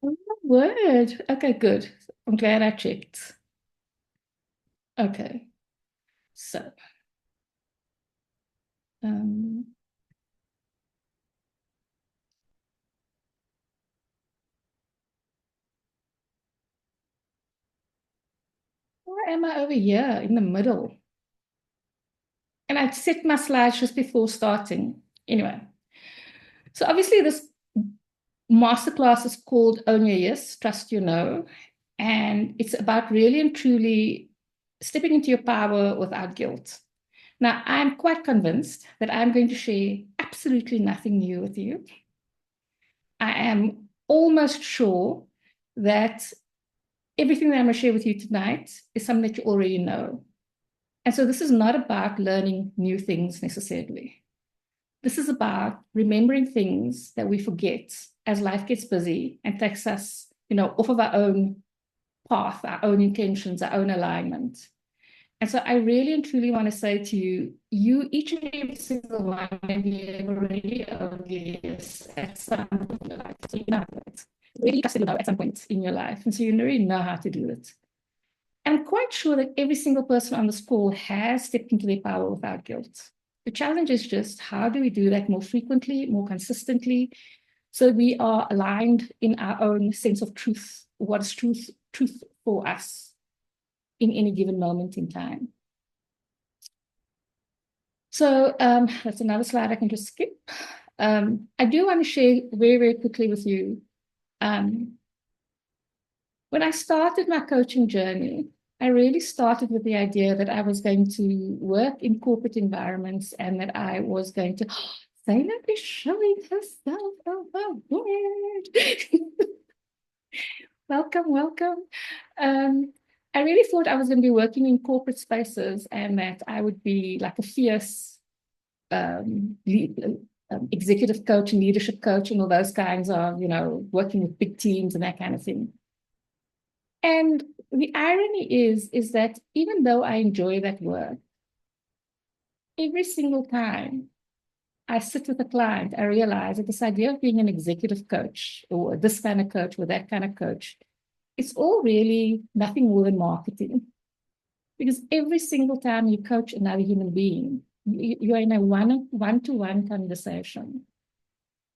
Oh, my word. Okay, good. I'm glad I checked. Okay, so um, why am I over here in the middle? And I set my slides just before starting. Anyway, so obviously this masterclass is called Own Your Yes, Trust Your No. And it's about really and truly stepping into your power without guilt. Now, I'm quite convinced that I'm going to share absolutely nothing new with you. I am almost sure that everything that I'm going to share with you tonight is something that you already know. And so this is not about learning new things necessarily. This is about remembering things that we forget as life gets busy and takes us, off of our own path, our own intentions, our own alignment. And so I really and truly want to say to you, each and every single one of you have already owned yes at some point in your life. So you know it. Really trusted it at some point in your life. And so you already know how to do it. I'm quite sure that every single person on this call has stepped into their power without guilt. The challenge is just how do we do that more frequently, more consistently, so we are aligned in our own sense of truth. What is truth for us in any given moment in time? So that's another slide I can just skip. I do want to share very, very quickly with you. Um, when I started my coaching journey, I really started with the idea that I was going to work in corporate environments and that I was going to, Zainab is showing herself. Oh, oh, word. Welcome, welcome. Um, I really thought I was going to be working in corporate spaces and that I would be like a fierce lead, executive coach and leadership coach and all those kinds of, working with big teams and that kind of thing. And the irony is that even though I enjoy that work, every single time I sit with a client, I realize that this idea of being an executive coach or this kind of coach or that kind of coach, it's all really nothing more than marketing. Because every single time you coach another human being, you're in a one-to-one conversation.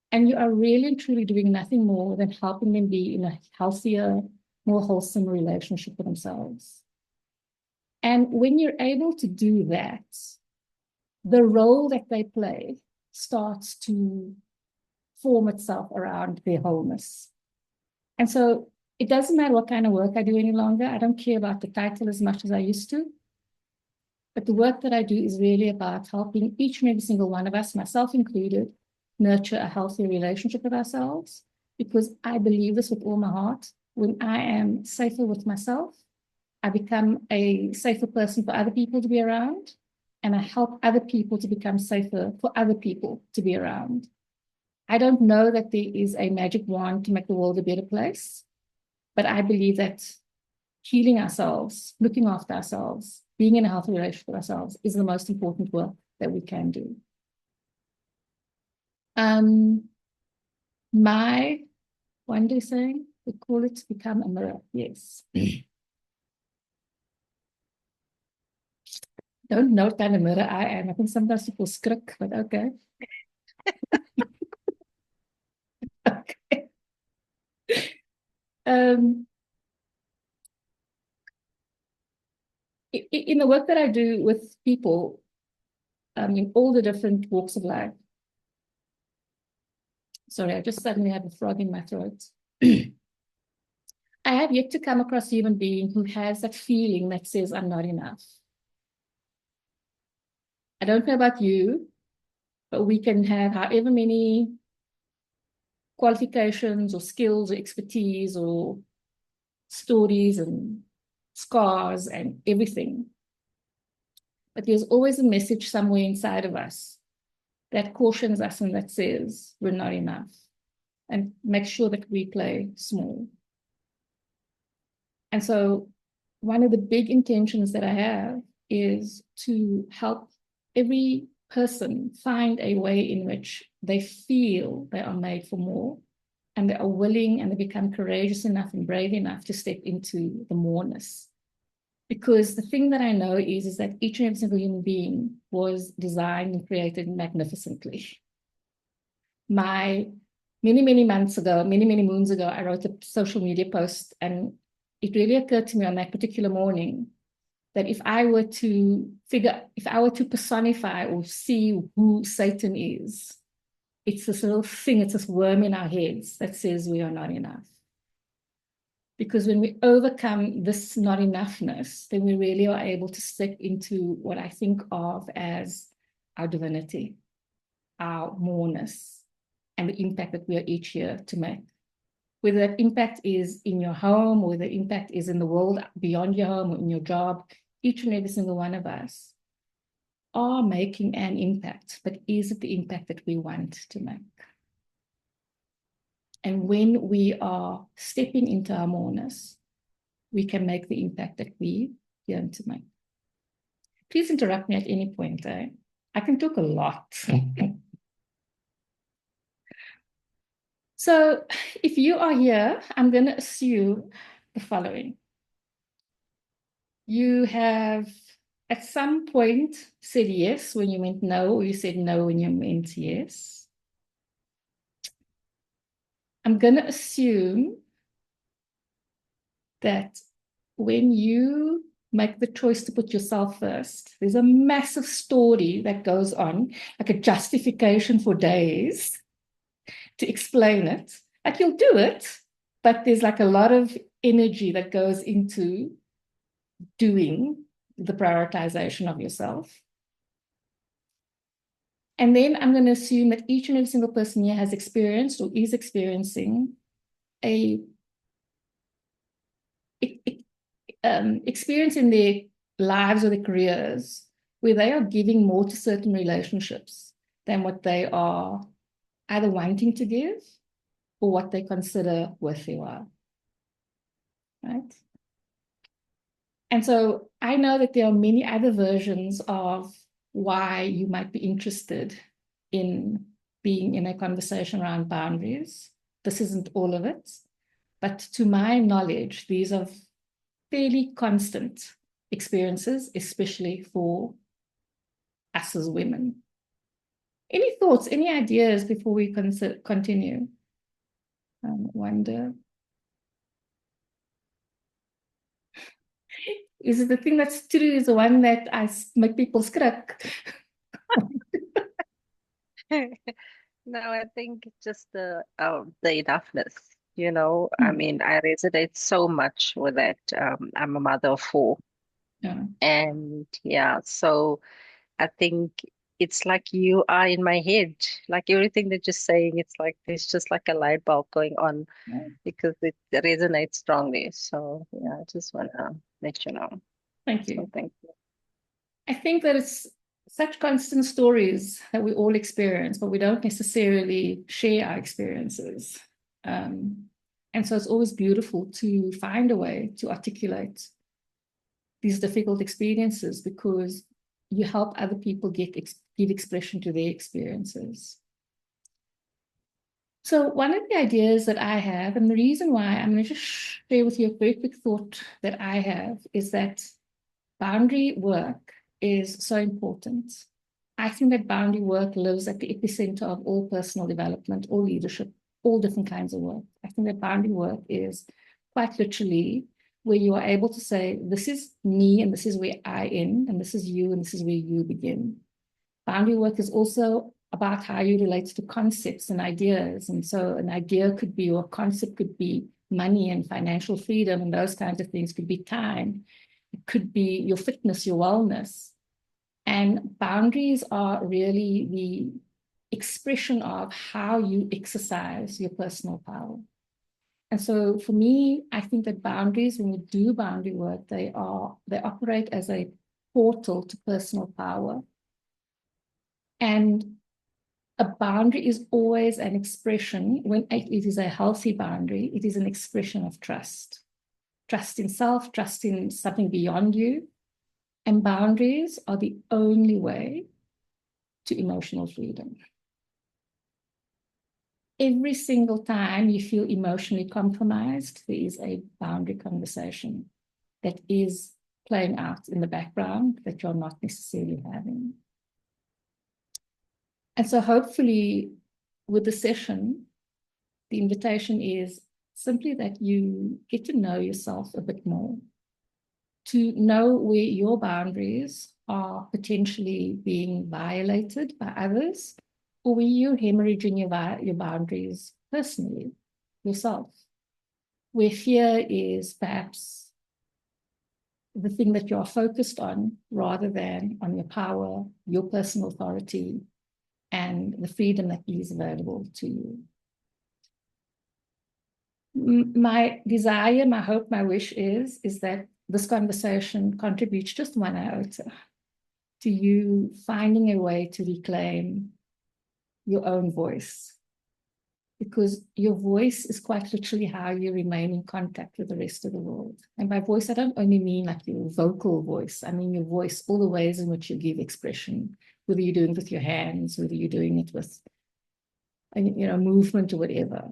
And you are really and truly doing nothing more than helping them be in a healthier, more wholesome relationship with themselves. And when you're able to do that, the role that they play starts to form itself around their wholeness. And so it doesn't matter what kind of work I do any longer. I don't care about the title as much as I used to. But the work that I do is really about helping each and every single one of us, myself included, nurture a healthy relationship with ourselves. Because I believe this with all my heart. When I am safer with myself, I become a safer person for other people to be around. And I help other people to become safer for other people to be around. I don't know that there is a magic wand to make the world a better place, but I believe that healing ourselves, looking after ourselves, being in a healthy relationship with ourselves is the most important work that we can do. Um, my one day saying, we call it become a mirror. Yes. Don't know what kind of mirror I am. I think sometimes people skrik, but okay. Okay. Um, in the work that I do with people in all the different walks of life, sorry, I just suddenly have a frog in my throat. I have yet to come across a human being who has that feeling that says, I'm not enough. I don't know about you, but we can have however many qualifications or skills or expertise or stories and scars and everything. But there's always a message somewhere inside of us that cautions us and that says we're not enough and make sure that we play small. And so one of the big intentions that I have is to help every person find a way in which they feel they are made for more and they are willing and they become courageous enough and brave enough to step into the moreness. Because the thing that I know is that each and every single human being was designed and created magnificently. Many, many months ago, many moons ago, I wrote a social media post, and it really occurred to me on that particular morning that if I were to personify or see who Satan is, it's this little thing, it's this worm in our heads that says we are not enough. Because when we overcome this not enoughness, then we really are able to step into what I think of as our divinity, our moreness, and the impact that we are each here to make. Whether that impact is in your home, or the impact is in the world beyond your home or in your job, each and every single one of us are making an impact, but is it the impact that we want to make? And when we are stepping into our moreness, we can make the impact that we yearn to make. Please interrupt me at any point. I can talk a lot. So if you are here, I'm going to assume the following. You have at some point said yes when you meant no, or you said no when you meant yes. I'm going to assume that when you make the choice to put yourself first, there's a massive story that goes on, like a justification for days to explain it. Like you'll do it, but there's like a lot of energy that goes into doing the prioritization of yourself. And then I'm going to assume that each and every single person here has experienced or is experiencing a experience in their lives or their careers where they are giving more to certain relationships than what they are either wanting to give or what they consider worth their while. Right? And so I know that there are many other versions of why you might be interested in being in a conversation around boundaries. This isn't all of it, but to my knowledge, these are fairly constant experiences, especially for us as women. Any thoughts, any ideas before we continue? Wonder. Is it the thing that's true is the one that I make people skrik? No, I think just the enoughness, you know. I mean, I resonate so much with that. I'm a mother of four, Yeah. and yeah, so I think it's like you are in my head. Like everything that you're saying, it's like there's just like a light bulb going on Yeah. because it resonates strongly. So yeah, I just wanna let you know. Thank So you. thank you. I think that it's such constant stories that we all experience, but we don't necessarily share our experiences. And so it's always beautiful to find a way to articulate these difficult experiences because you help other people give expression to their experiences. So one of the ideas that I have, and the reason why I'm going to just share with you a very quick thought that I have, is that boundary work is so important. I think that boundary work lives at the epicenter of all personal development, all leadership, all different kinds of work. I think that boundary work is quite literally where you are able to say, this is me and this is where I end, and this is you and this is where you begin. Boundary work is also about how you relate to concepts and ideas. And so an idea could be, or a concept could be money and financial freedom, and those kinds of things could be time. It could be your fitness, your wellness. And boundaries are really the expression of how you exercise your personal power. And so for me, I think that boundaries, when we do boundary work, they operate as a portal to personal power. And a boundary is always an expression, when it is a healthy boundary, it is an expression of trust. Trust in self, trust in something beyond you. And boundaries are the only way to emotional freedom. every single time you feel emotionally compromised, there is a boundary conversation that is playing out in the background that you're not necessarily having. And so hopefully with the session, the invitation is simply that you get to know yourself a bit more, to know where your boundaries are potentially being violated by others, or where you're hemorrhaging your boundaries personally, yourself, where fear is perhaps the thing that you're focused on rather than on your power, your personal authority, and the freedom that is available to you. My desire, my hope, my wish is that this conversation contributes just one iota to you finding a way to reclaim your own voice. Because your voice is quite literally how you remain in contact with the rest of the world. And by voice, I don't only mean like your vocal voice. I mean your voice, all the ways in which you give expression, whether you're doing it with your hands, whether you're doing it with, movement or whatever.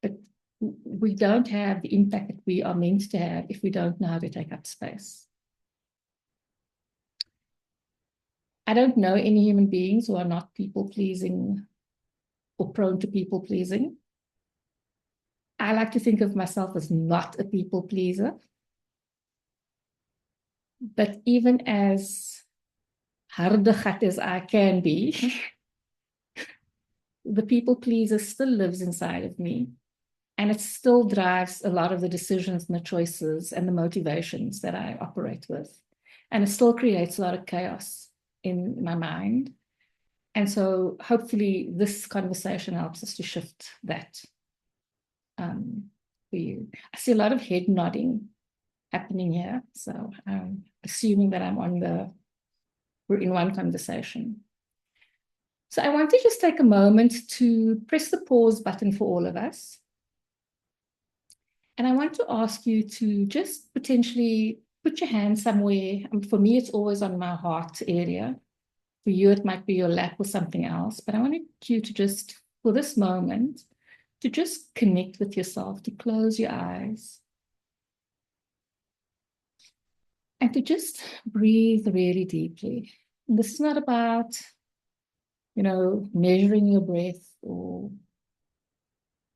But we don't have the impact that we are meant to have if we don't know how to take up space. I don't know any human beings who are not people-pleasing or prone to people-pleasing. I like to think of myself as not a people-pleaser. But even as hardig as I can be, the people-pleaser still lives inside of me. And it still drives a lot of the decisions and the choices and the motivations that I operate with. And it still creates a lot of chaos in my mind. And so hopefully this conversation helps us to shift that for you. I see a lot of head nodding happening here. So I'm assuming that we're in one conversation. So I want to just take a moment to press the pause button for all of us. And I want to ask you to just potentially put your hand somewhere. For me, it's always on my heart area. For you, it might be your lap or something else. But I want you to just, for this moment, to just connect with yourself, to close your eyes. And to just breathe really deeply. And this is not about, measuring your breath or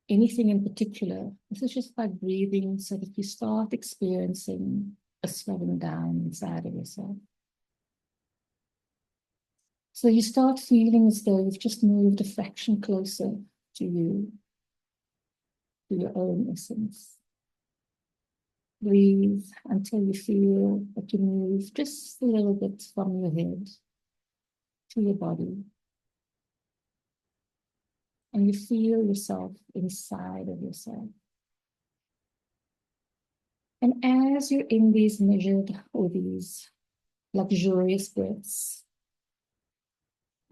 anything in particular. This is just by breathing so that you start experiencing a slowing down inside of yourself. So you start feeling as though you've just moved a fraction closer to you, to your own essence. Breathe until you feel that you move just a little bit from your head to your body. And you feel yourself inside of yourself. And as you're in these measured or these luxurious breaths,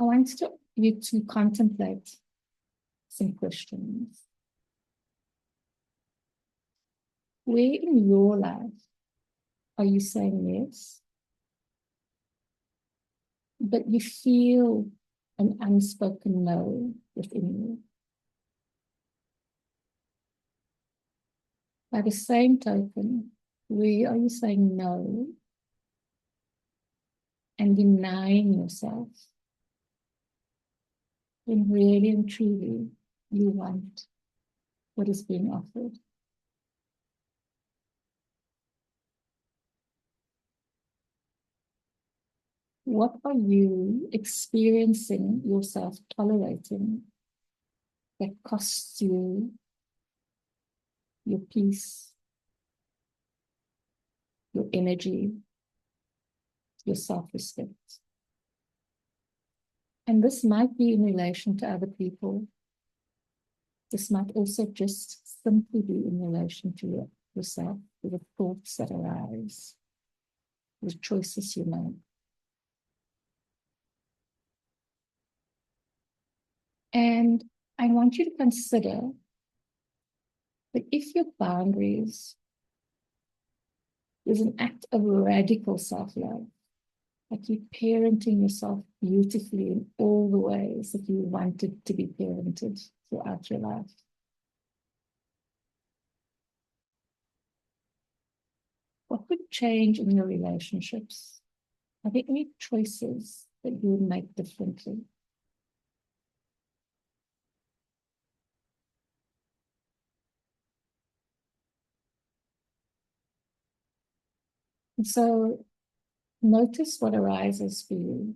I want you to contemplate some questions. Where in your life are you saying yes, but you feel an unspoken no within you? By the same token, where are you saying no and denying yourself when really and truly you want what is being offered? What are you experiencing yourself tolerating that costs you your peace, your energy, your self-respect? And this might be in relation to other people. This might also just simply be in relation to yourself, to the thoughts that arise, the choices you make. And I want you to consider that if your boundaries is an act of radical self-love, like you're parenting yourself beautifully in all the ways that you wanted to be parented, throughout your life? What would change in your relationships? Are there any choices that you would make differently? And so notice what arises for you.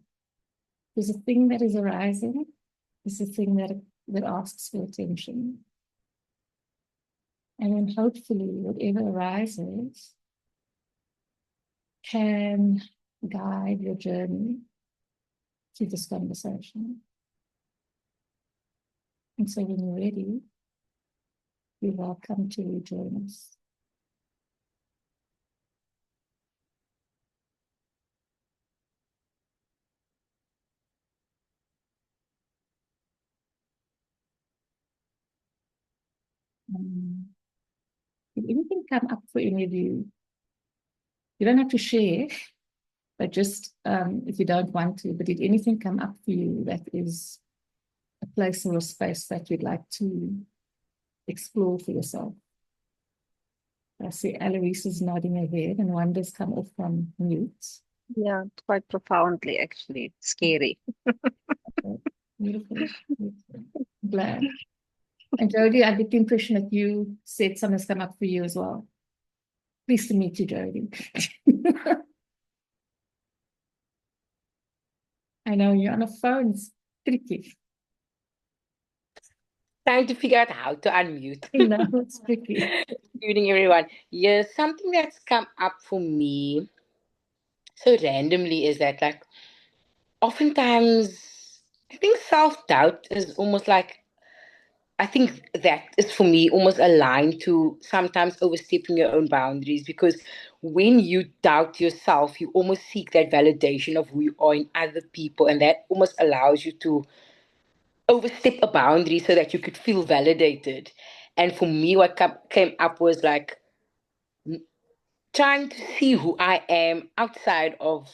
There's a thing that is arising. There's a thing that asks for attention. And then hopefully whatever arises can guide your journey through this conversation. And so when you're ready, you're welcome to rejoin us. Did anything come up for any of you? You don't have to share, but just if you don't want to, but did anything come up for you that is a place or a space that you'd like to explore for yourself? I see Eloise is nodding her head and Wanda's come off from mute. Yeah, quite profoundly, actually. Scary. Okay. Beautiful. Beautiful. Glad. And Jody, I get the impression that you said something's come up for you as well. Pleased to meet you, Jody. I know you're on a phone. It's tricky. Trying to figure out how to unmute. I know, it's tricky. Good evening, everyone. Yeah, something that's come up for me so randomly is that, like, oftentimes I think self-doubt is almost like, I think that is for me almost aligned to sometimes overstepping your own boundaries, because when you doubt yourself, you almost seek that validation of who you are in other people, and that almost allows you to overstep a boundary so that you could feel validated. And for me, what came up was like trying to see who I am outside of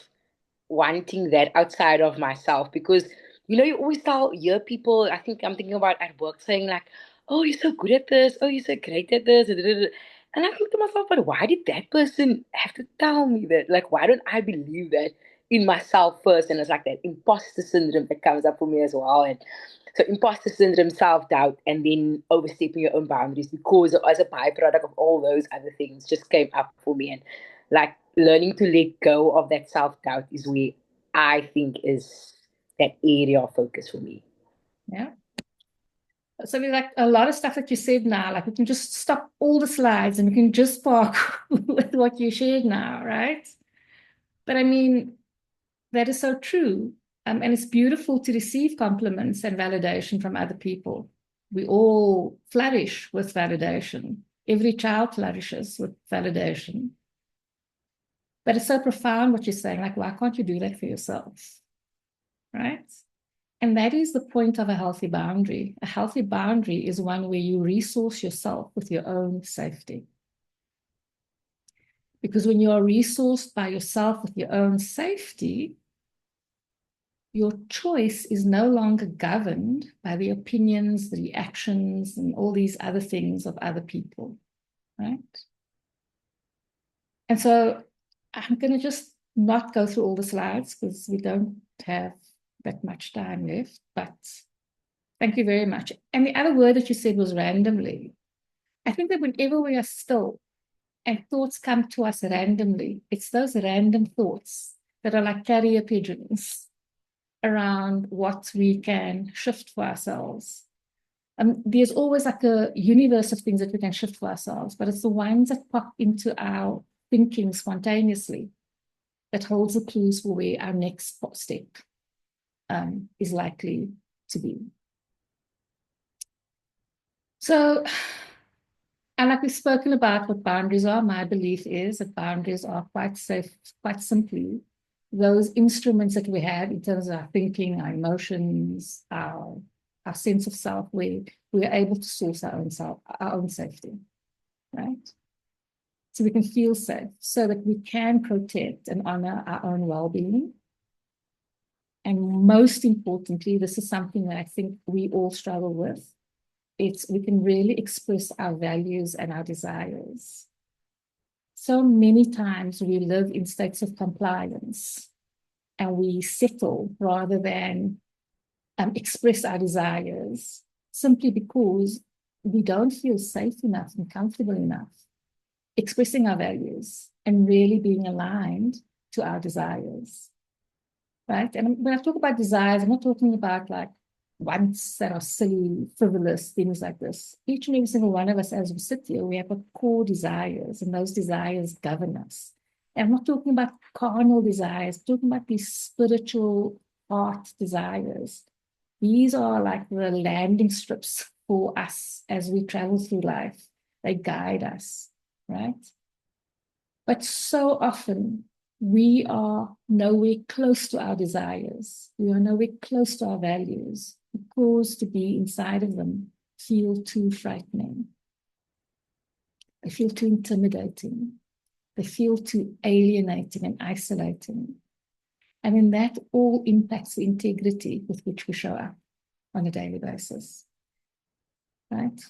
wanting that outside of myself, because you always hear people, I think I'm thinking about at work, saying like, oh, you're so good at this, oh, you're so great at this, and I think to myself, but why did that person have to tell me that? Like, why don't I believe that in myself first? And it's like that imposter syndrome that comes up for me as well. And so imposter syndrome, self-doubt, and then overstepping your own boundaries, because as a byproduct of all those other things, just came up for me. And like learning to let go of that self-doubt is where I think is that area of focus for me. Yeah. So we like a lot of stuff that you said now, like we can just stop all the slides and we can just park with what you shared now, right? But I mean, that is so true. And it's beautiful to receive compliments and validation from other people. We all flourish with validation. Every child flourishes with validation. But it's so profound what you're saying, like, why can't you do that for yourself? Right? And that is the point of a healthy boundary. A healthy boundary is one where you resource yourself with your own safety. Because when you are resourced by yourself with your own safety, your choice is no longer governed by the opinions, the reactions, and all these other things of other people, right? And so I'm going to just not go through all the slides because we don't have that much time left, but thank you very much. And the other word that you said was randomly. I think that whenever we are still and thoughts come to us randomly, it's those random thoughts that are like carrier pigeons around what we can shift for ourselves. There's always like a universe of things that we can shift for ourselves, but it's the ones that pop into our thinking spontaneously that holds the clues for where our next step is likely to be. So, and like we've spoken about what boundaries are, my belief is that boundaries are quite safe, quite simply, those instruments that we have in terms of our thinking, our emotions, our sense of self, where we are able to source our own self, our own safety, right? So we can feel safe, so that we can protect and honor our own well-being. And most importantly, this is something that I think we all struggle with, we can really express our values and our desires. So many times we live in states of compliance and we settle rather than express our desires simply because we don't feel safe enough and comfortable enough expressing our values and really being aligned to our desires, right? And when I talk about desires, I'm not talking about like wants that are silly, frivolous, things like this. Each and every single one of us, as we sit here, we have a core desires, and those desires govern us. And I'm not talking about carnal desires, I'm talking about these spiritual heart desires. These are like the landing strips for us as we travel through life. They guide us, right? But so often we are nowhere close to our desires. We are nowhere close to our values because to be inside of them feel too frightening. They feel too intimidating. They feel too alienating and isolating. And then that all impacts the integrity with which we show up on a daily basis, right?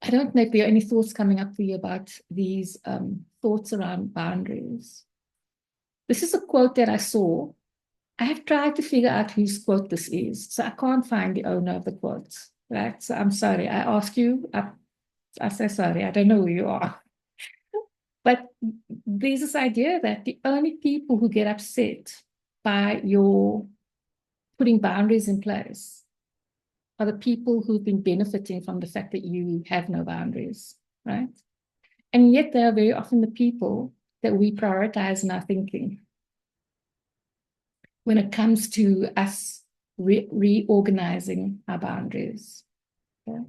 I don't know if there are any thoughts coming up for you about these thoughts around boundaries. This is a quote that I saw. I have tried to figure out whose quote this is, so I can't find the owner of the quote, right? So I'm sorry. I ask you, I say sorry, I don't know who you are. But there's this idea that the only people who get upset by your putting boundaries in place are the people who've been benefiting from the fact that you have no boundaries, right? And yet they are very often the people that we prioritize in our thinking when it comes to us reorganizing our boundaries. Okay?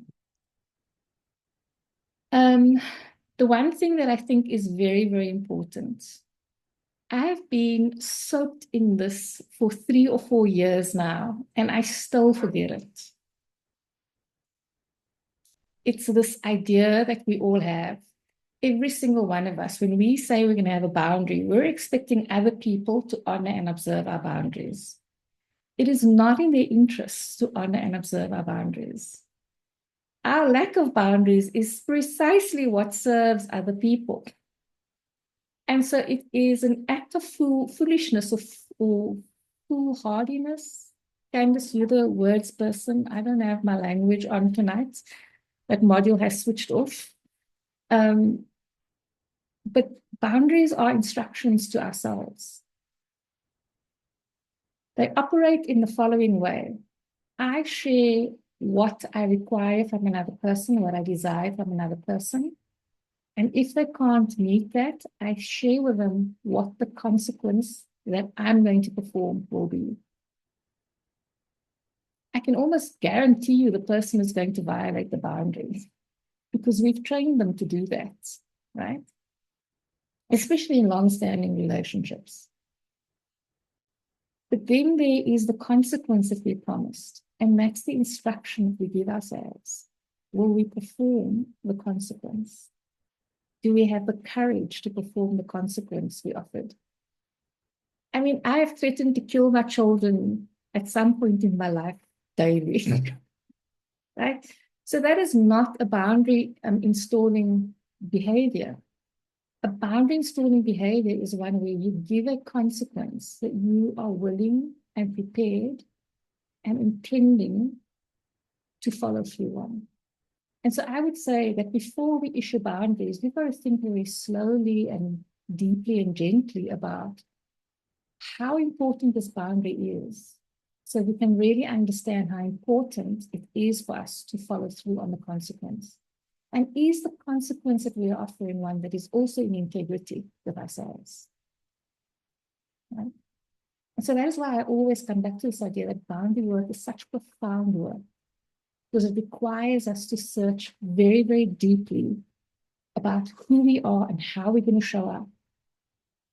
The one thing that I think is very, very important, I've been soaked in this for 3 or 4 years now, and I still forget it. It's this idea that we all have. Every single one of us, when we say we're going to have a boundary, we're expecting other people to honor and observe our boundaries. It is not in their interests to honor and observe our boundaries. Our lack of boundaries is precisely what serves other people. And so it is an act of foolishness or foolhardiness. Candice, you're the words person. I don't have my language on tonight. That module has switched off. But boundaries are instructions to ourselves. They operate in the following way. I share what I require from another person, what I desire from another person. And if they can't meet that, I share with them what the consequence that I'm going to perform will be. I can almost guarantee you the person is going to violate the boundaries because we've trained them to do that, right? Especially in long-standing relationships. But then there is the consequence that we promised, and that's the instruction we give ourselves. Will we perform the consequence? Do we have the courage to perform the consequence we offered? I mean, I have threatened to kill my children at some point in my life daily, right? So that is not a boundary installing behavior. A boundary installing behavior is one where you give a consequence that you are willing and prepared and intending to follow through on. And so I would say that before we issue boundaries, we've got to think very slowly and deeply and gently about how important this boundary is, so we can really understand how important it is for us to follow through on the consequence. And is the consequence that we are offering one that is also in integrity with ourselves? Right? And so that is why I always come back to this idea that boundary work is such profound work, because it requires us to search very, very deeply about who we are and how we're going to show up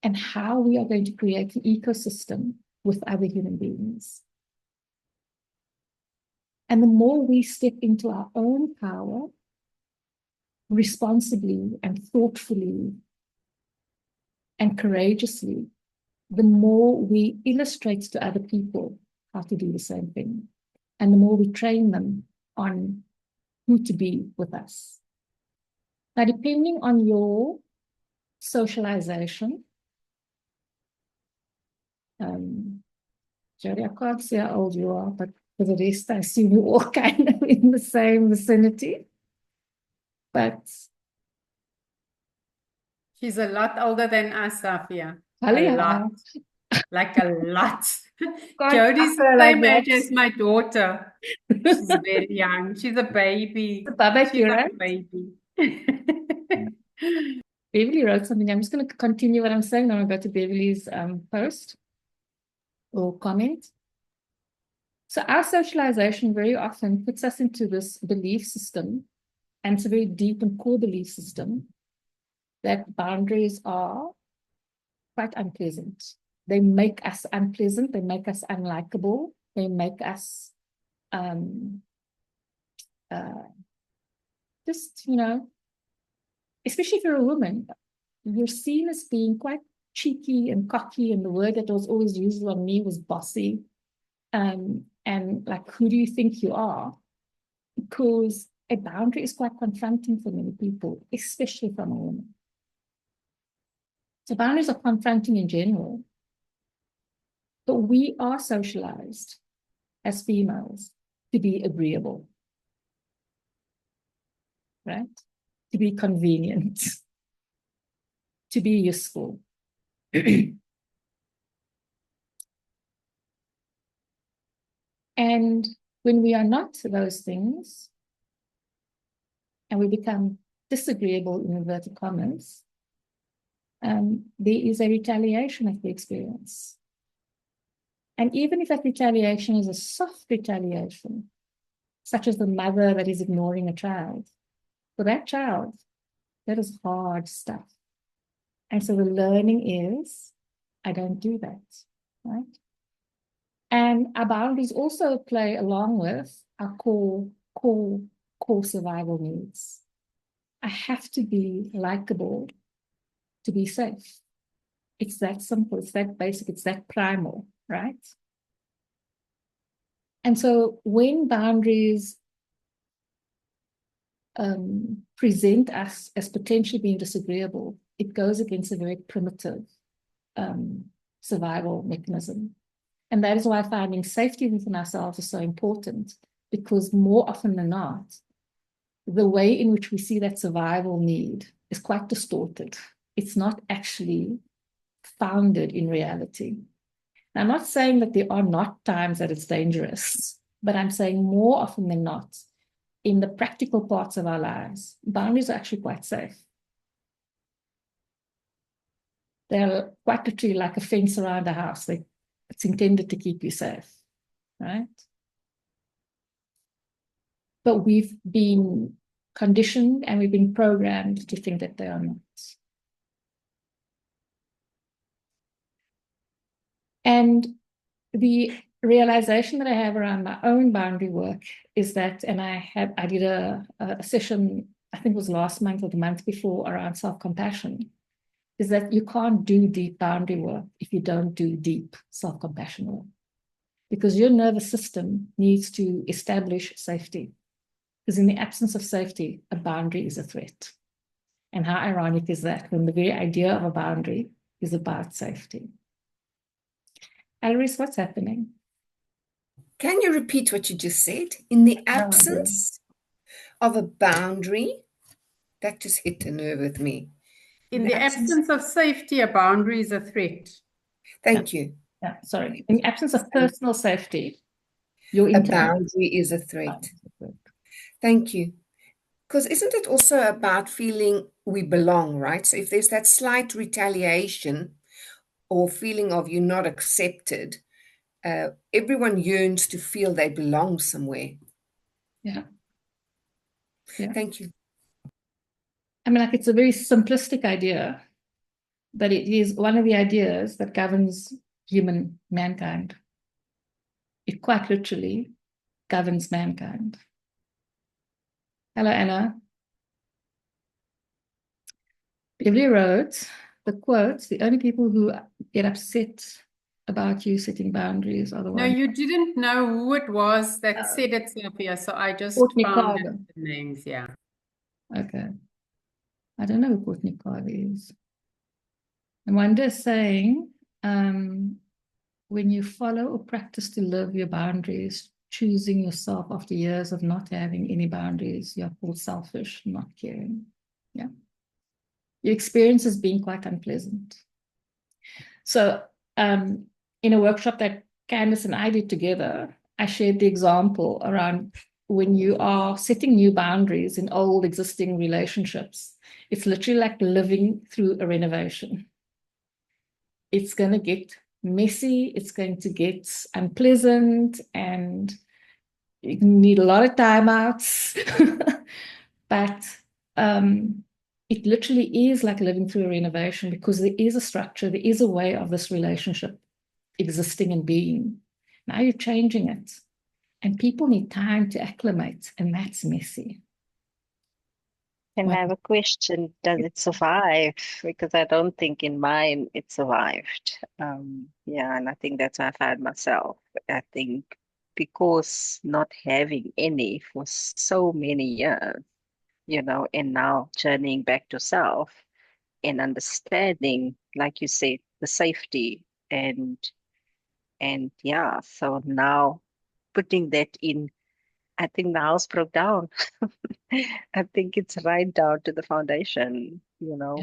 and how we are going to create an ecosystem with other human beings. And the more we step into our own power, responsibly and thoughtfully and courageously, the more we illustrate to other people how to do the same thing. And the more we train them on who to be with us. Now, depending on your socialization, Jody, I can't see how old you are, but for the rest, I assume you're all kind of in the same vicinity. But she's a lot older than us, Safia. a lot. Like a lot. God, Jody's the like same that. age as my daughter. She's very young. She's a baby. Barbecue, She's like right? a baby. Beverly wrote something. I'm just going to continue what I'm saying. Then I'll go to Beverly's post or comment. So our socialization very often puts us into this belief system, and it's a very deep and core belief system, that boundaries are quite unpleasant. They make us unpleasant. They make us unlikable. They make us just, especially if you're a woman, you're seen as being quite cheeky and cocky, and the word that was always used on me was bossy. And like, who do you think you are? Because a boundary is quite confronting for many people, especially from a woman. So boundaries are confronting in general. But we are socialized as females to be agreeable, right? To be convenient, to be useful. And when we are not those things, and we become disagreeable in inverted commas, there is a retaliation that we experience. And even if that retaliation is a soft retaliation, such as the mother that is ignoring a child, for that child, that is hard stuff. And so the learning is, I don't do that, right? And our boundaries also play along with our core survival needs. I have to be likable to be safe. It's that simple, it's that basic, it's that primal, right? And so when boundaries present us as potentially being disagreeable, it goes against a very primitive survival mechanism. And that is why finding safety within ourselves is so important, because more often than not, the way in which we see that survival need is quite distorted. It's not actually founded in reality. Now, I'm not saying that there are not times that it's dangerous, but I'm saying more often than not, in the practical parts of our lives, boundaries are actually quite safe. They're quite literally like a fence around a house. It's intended to keep you safe, right? But we've been conditioned and we've been programmed to think that they are not. And the realization that I have around my own boundary work is that, and I did a session, I think it was last month or the month before, around self-compassion, is that you can't do deep boundary work if you don't do deep self-compassion work. Because your nervous system needs to establish safety. Because in the absence of safety, a boundary is a threat. And how ironic is that when the very idea of a boundary is about safety? Iris, what's happening? Can you repeat what you just said? In the absence of a boundary, that just hit a nerve with me. In the absence of safety, a boundary is a threat. Thank you. Yeah, sorry. In the absence of personal safety, a boundary is a threat. Thank you. Because isn't it also about feeling we belong, right? So if there's that slight retaliation or feeling of you're not accepted, everyone yearns to feel they belong somewhere. Yeah. Thank you. I mean, like, it's a very simplistic idea, but it is one of the ideas that governs mankind. It quite literally governs mankind. Hello, Anna. Beverly wrote the quote, the only people who get upset about you setting boundaries are the No, ones. you didn't know who it was that Oh. said it, Sophia, so I just Courtney found Carver. the names, yeah. Okay. I don't know who Courtney Carver is. And Wanda is saying, when you follow or practice to live your boundaries, choosing yourself after years of not having any boundaries, you're called selfish, not caring. Yeah. Your experience has been quite unpleasant. So in a workshop that Candice and I did together, I shared the example around when you are setting new boundaries in old existing relationships, it's literally like living through a renovation. It's going to get messy, it's going to get unpleasant, and you need a lot of timeouts. But it literally is like living through a renovation because there is a structure, there is a way of this relationship existing and being. Now you're changing it. And people need time to acclimate, and that's messy. And I have a question, does it survive? Because I don't think in mine it survived. Yeah, and I think that's how I found myself. I think because not having any for so many years, and now journeying back to self and understanding, like you said, the safety and yeah, so now putting that in, I think the house broke down. I think it's right down to the foundation, Yeah.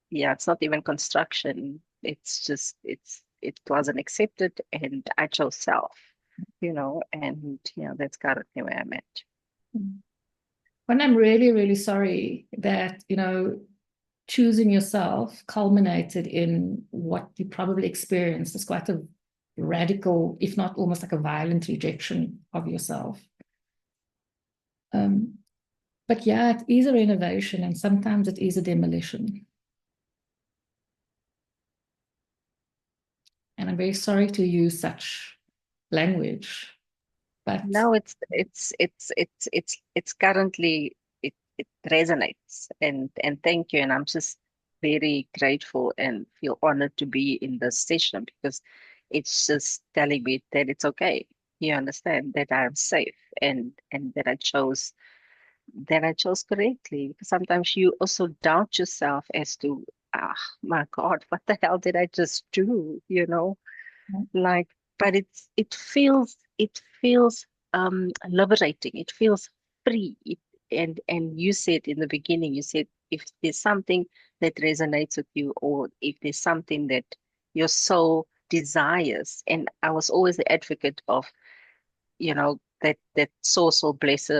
yeah, it's not even construction. It's just it wasn't accepted and I chose self, and yeah, that's currently where I'm at. When I'm really, really sorry that, choosing yourself culminated in what you probably experienced as quite a radical, if not almost like a violent rejection of yourself. But yeah, it is a renovation and sometimes it is a demolition. And I'm very sorry to use such language, but No, it's currently it resonates and thank you. And I'm just very grateful and feel honored to be in this session because it's just telling me that it's okay. You understand that I'm safe and that I chose correctly. Because sometimes you also doubt yourself as to, my God, what the hell did I just do? Like, but it feels liberating. It feels free. And you said in the beginning, you said if there's something that resonates with you, or if there's something that your soul desires, and I was always the advocate of, that source will bless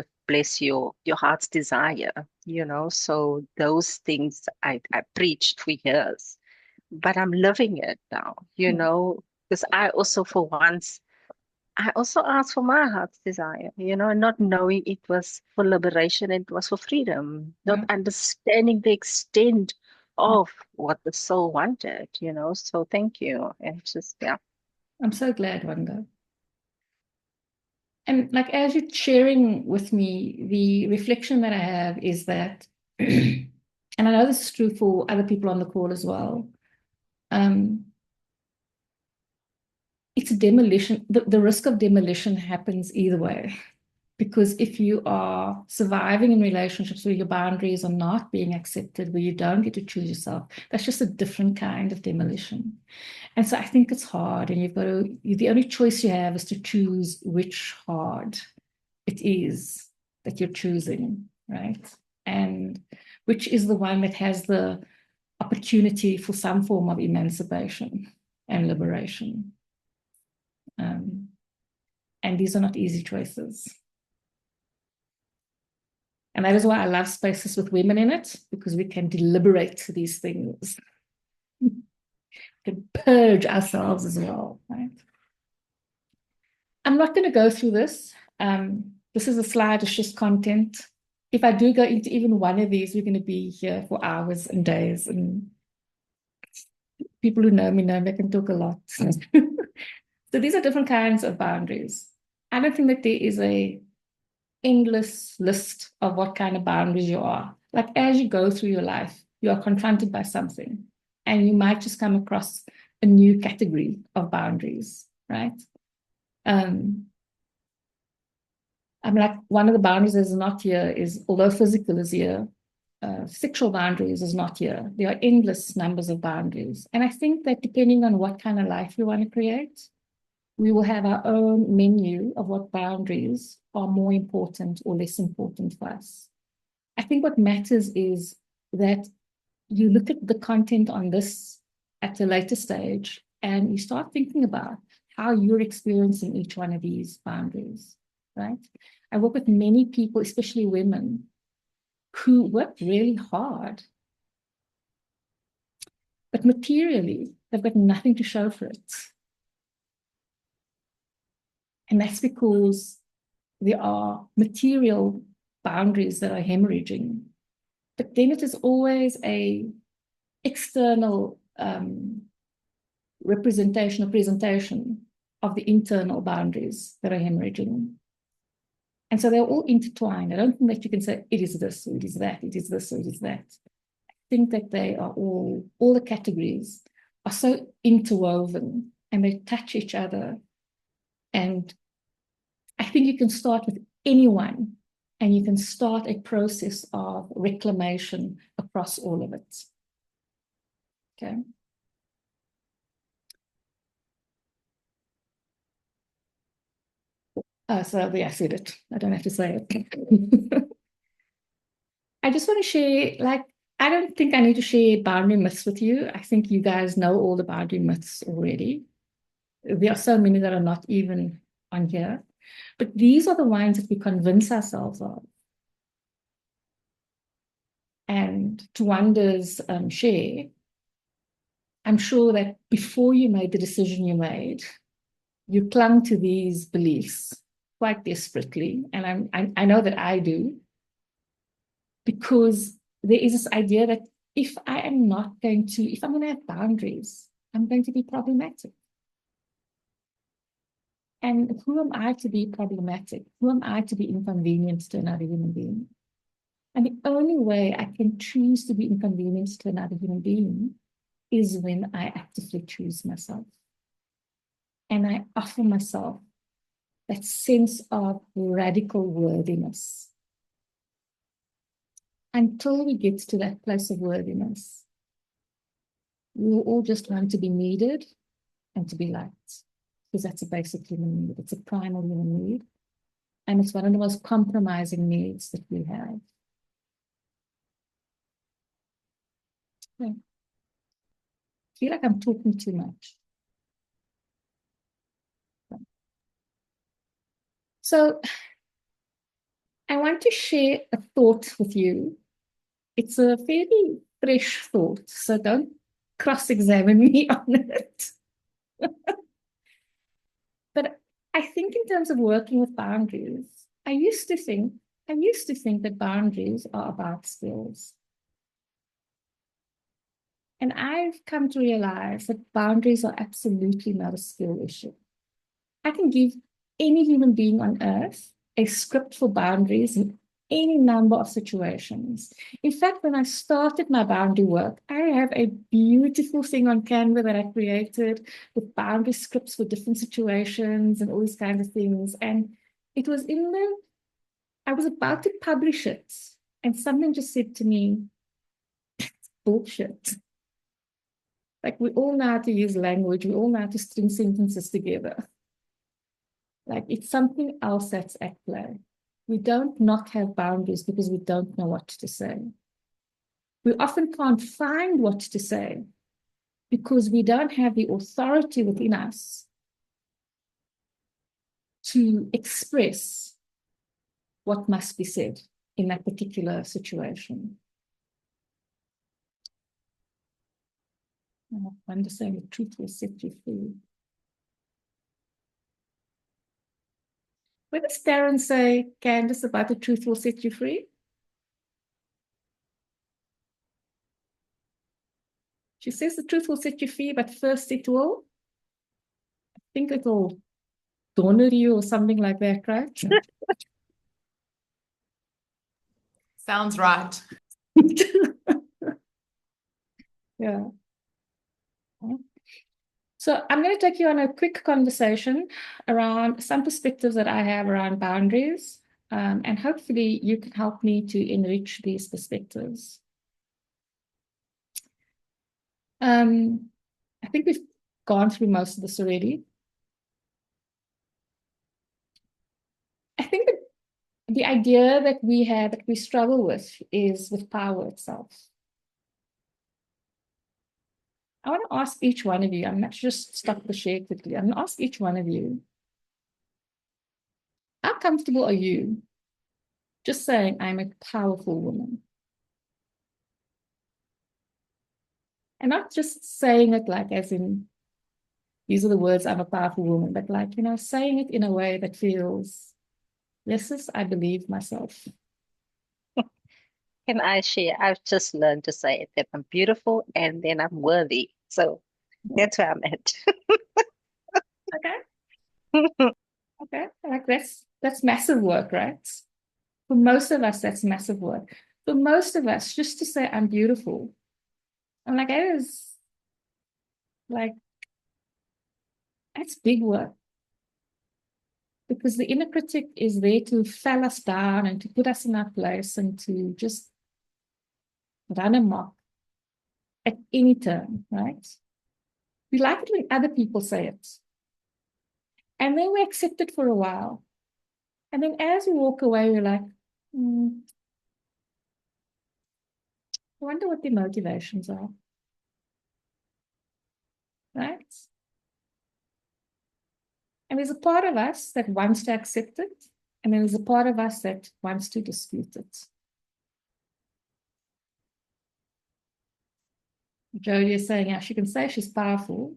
your heart's desire, so those things I preached for years, but I'm living it now, because I also for once I also asked for my heart's desire, not knowing it was for liberation, it was for freedom, not understanding the extent of what the soul wanted, so thank you. And just yeah. I'm so glad, Wanda. And like as you're sharing with me, the reflection that I have is that, and I know this is true for other people on the call as well. It's a demolition. The risk of demolition happens either way. Because if you are surviving in relationships where your boundaries are not being accepted, where you don't get to choose yourself, that's just a different kind of demolition. And so I think it's hard, and the only choice you have is to choose which hard it is that you're choosing, right? And which is the one that has the opportunity for some form of emancipation and liberation. And these are not easy choices. And that is why I love spaces with women in it, because we can deliberate these things. We can purge ourselves as well, right? I'm not going to go through this. This is a slide, it's just content. If I do go into even one of these, we're going to be here for hours and days. And people who know me I can talk a lot. So these are different kinds of boundaries. I don't think that there is a endless list of what kind of boundaries you are. Like as you go through your life, you are confronted by something, and you might just come across a new category of boundaries, right? I'm like, one of the boundaries that is not here is, although physical is here, sexual boundaries is not here. There are endless numbers of boundaries. And I think that depending on what kind of life we want to create, we will have our own menu of what boundaries are more important or less important for us. I think what matters is that you look at the content on this at a later stage and you start thinking about how you're experiencing each one of these boundaries, right? I work with many people, especially women, who work really hard, but materially, they've got nothing to show for it. And that's because there are material boundaries that are hemorrhaging. But then it is always a external representation or presentation of the internal boundaries that are hemorrhaging. And so they're all intertwined. I don't think that you can say it is this, or it is that, it is this, or it is that. I think that they are all the categories are so interwoven and they touch each other. And I think you can start with anyone and you can start a process of reclamation across all of it. Okay. So yeah, I said it. I don't have to say it. I just want to share, like, I don't think I need to share boundary myths with you. I think you guys know all the boundary myths already. There are so many that are not even on here. But these are the ones that we convince ourselves of. And to Wanda's share, I'm sure that before you made the decision you made, you clung to these beliefs quite desperately. And I know that I do, because there is this idea that if I'm going to have boundaries, I'm going to be problematic. And who am I to be problematic? Who am I to be inconvenienced to another human being? And the only way I can choose to be inconvenienced to another human being is when I actively choose myself. And I offer myself that sense of radical worthiness. Until we get to that place of worthiness, we will all just want to be needed and to be liked, because that's a basic human need. It's a primal human need. And it's one of the most compromising needs that we have. Okay. I feel like I'm talking too much. So I want to share a thought with you. It's a fairly fresh thought, so don't cross-examine me on it. But I think in terms of working with boundaries, I used to think that boundaries are about skills. And I've come to realize that boundaries are absolutely not a skill issue. I can give any human being on earth a script for boundaries in any number of situations. In fact, when I started my boundary work, I have a beautiful thing on Canva that I created with boundary scripts for different situations and all these kinds of things. And it was I was about to publish it, and something just said to me, bullshit. Like, we all know how to use language. We all know how to string sentences together. Like, it's something else that's at play. We don't not have boundaries because we don't know what to say. We often can't find what to say because we don't have the authority within us to express what must be said in that particular situation. I'm just saying the truth will set you free. What does Darren say, Candace, about the truth will set you free? She says the truth will set you free, but first it will, I think it will donor you or something like that, right? Sounds right. Yeah. So I'm going to take you on a quick conversation around some perspectives that I have around boundaries, and hopefully you can help me to enrich these perspectives. I think we've gone through most of this already. I think that the idea that we have, that we struggle with, is with power itself. I want to ask each one of you, I'm not just stop the share quickly, I'm going to ask each one of you, how comfortable are you just saying, I'm a powerful woman? And not just saying it like as in, these are the words, I'm a powerful woman, but like, saying it in a way that feels, yes, I believe myself. Can I share? I've just learned to say that I'm beautiful and then I'm worthy. So that's where I'm at. Okay. Okay. Like that's massive work, right? For most of us, that's massive work. For most of us, just to say I'm beautiful, I'm like, it is like, that's big work. Because the inner critic is there to fell us down and to put us in our place and to just run amok at any turn, right? We like it when other people say it. And then we accept it for a while. And then as we walk away, we're like, I wonder what their motivations are. Right? And there's a part of us that wants to accept it. And then there's a part of us that wants to dispute it. Jodie is saying, yeah, she can say she's powerful,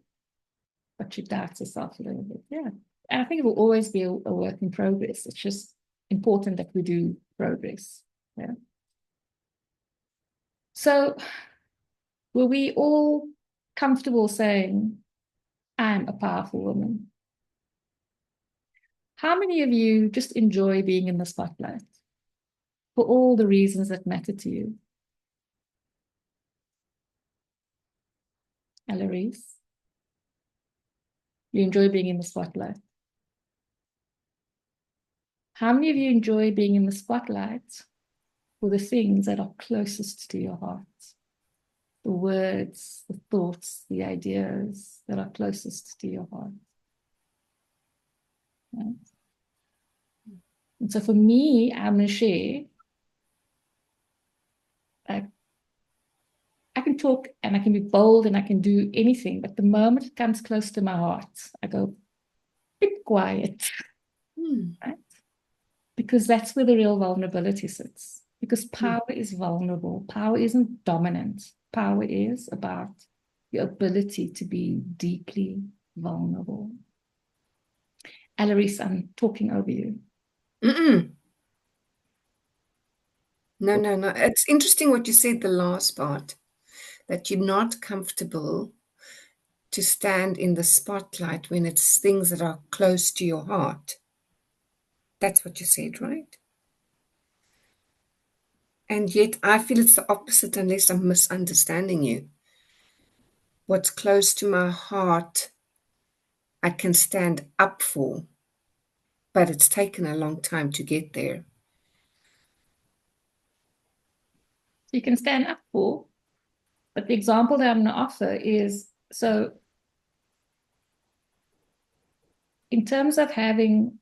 but she doubts herself a little bit. Yeah. And I think it will always be a work in progress. It's just important that we do progress. Yeah. So were we all comfortable saying, I'm a powerful woman? How many of you just enjoy being in the spotlight for all the reasons that matter to you? Alarise, you enjoy being in the spotlight. How many of you enjoy being in the spotlight for the things that are closest to your heart? The words, the thoughts, the ideas that are closest to your heart. Right? And so for me, I'm going to share, I can talk and I can be bold and I can do anything, but the moment it comes close to my heart, I go, be quiet. Right? Because that's where the real vulnerability sits. Because power is vulnerable. Power isn't dominant. Power is about your ability to be deeply vulnerable. Alarise, I'm talking over you. No, no, no. It's interesting what you said, the last part, that you're not comfortable to stand in the spotlight when it's things that are close to your heart. That's what you said, right? And yet I feel it's the opposite unless I'm misunderstanding you. What's close to my heart, I can stand up for, but it's taken a long time to get there. You can stand up for, but the example that I'm going to offer is, so in terms of having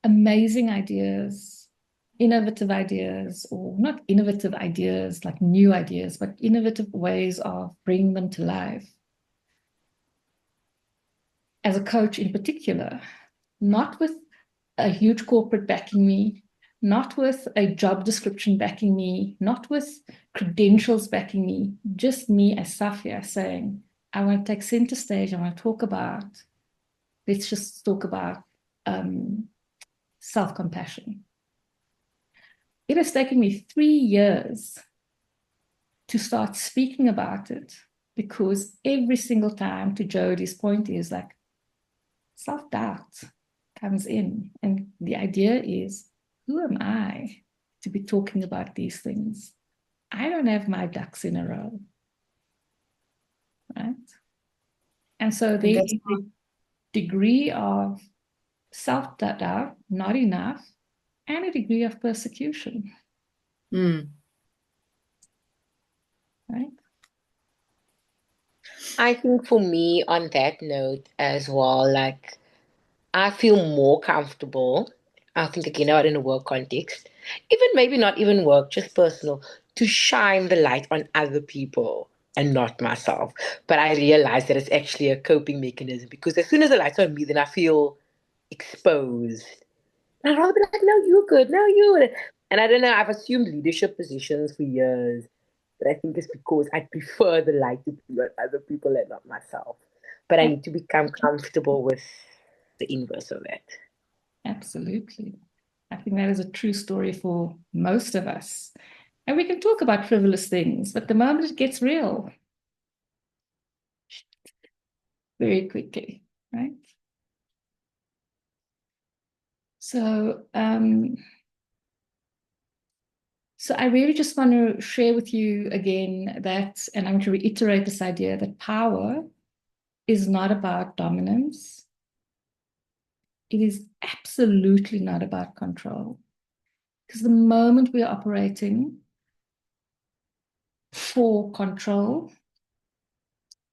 amazing ideas, innovative ideas, or not innovative ideas like new ideas, but innovative ways of bringing them to life. As a coach in particular, not with a huge corporate backing me, not with a job description backing me, not with credentials backing me, just me as Safia saying, I want to take center stage, I want to talk about, let's just talk about self-compassion. It has taken me 3 years to start speaking about it because every single time, to Jodie's point, is like self-doubt comes in. And the idea is, who am I to be talking about these things? I don't have my ducks in a row, right? And so And there that's is a degree of self-doubt, not enough, and a degree of persecution, mm, right? I think for me, on that note as well, like I feel more comfortable. I think again out in a work context, even maybe not even work, just personal, to shine the light on other people and not myself. But I realize that it's actually a coping mechanism because as soon as the light's on me, then I feel exposed. And I'd rather be like, no, you're good, no, you. And I don't know, I've assumed leadership positions for years. But I think it's because I prefer the light to be on other people and not myself. But I need to become comfortable with the inverse of that. Absolutely. I think that is a true story for most of us. And we can talk about frivolous things, but the moment it gets real, very quickly, right? So, so I really just want to share with you again that, and I'm going to reiterate this idea that power is not about dominance. It is absolutely not about control. Because the moment we are operating for control,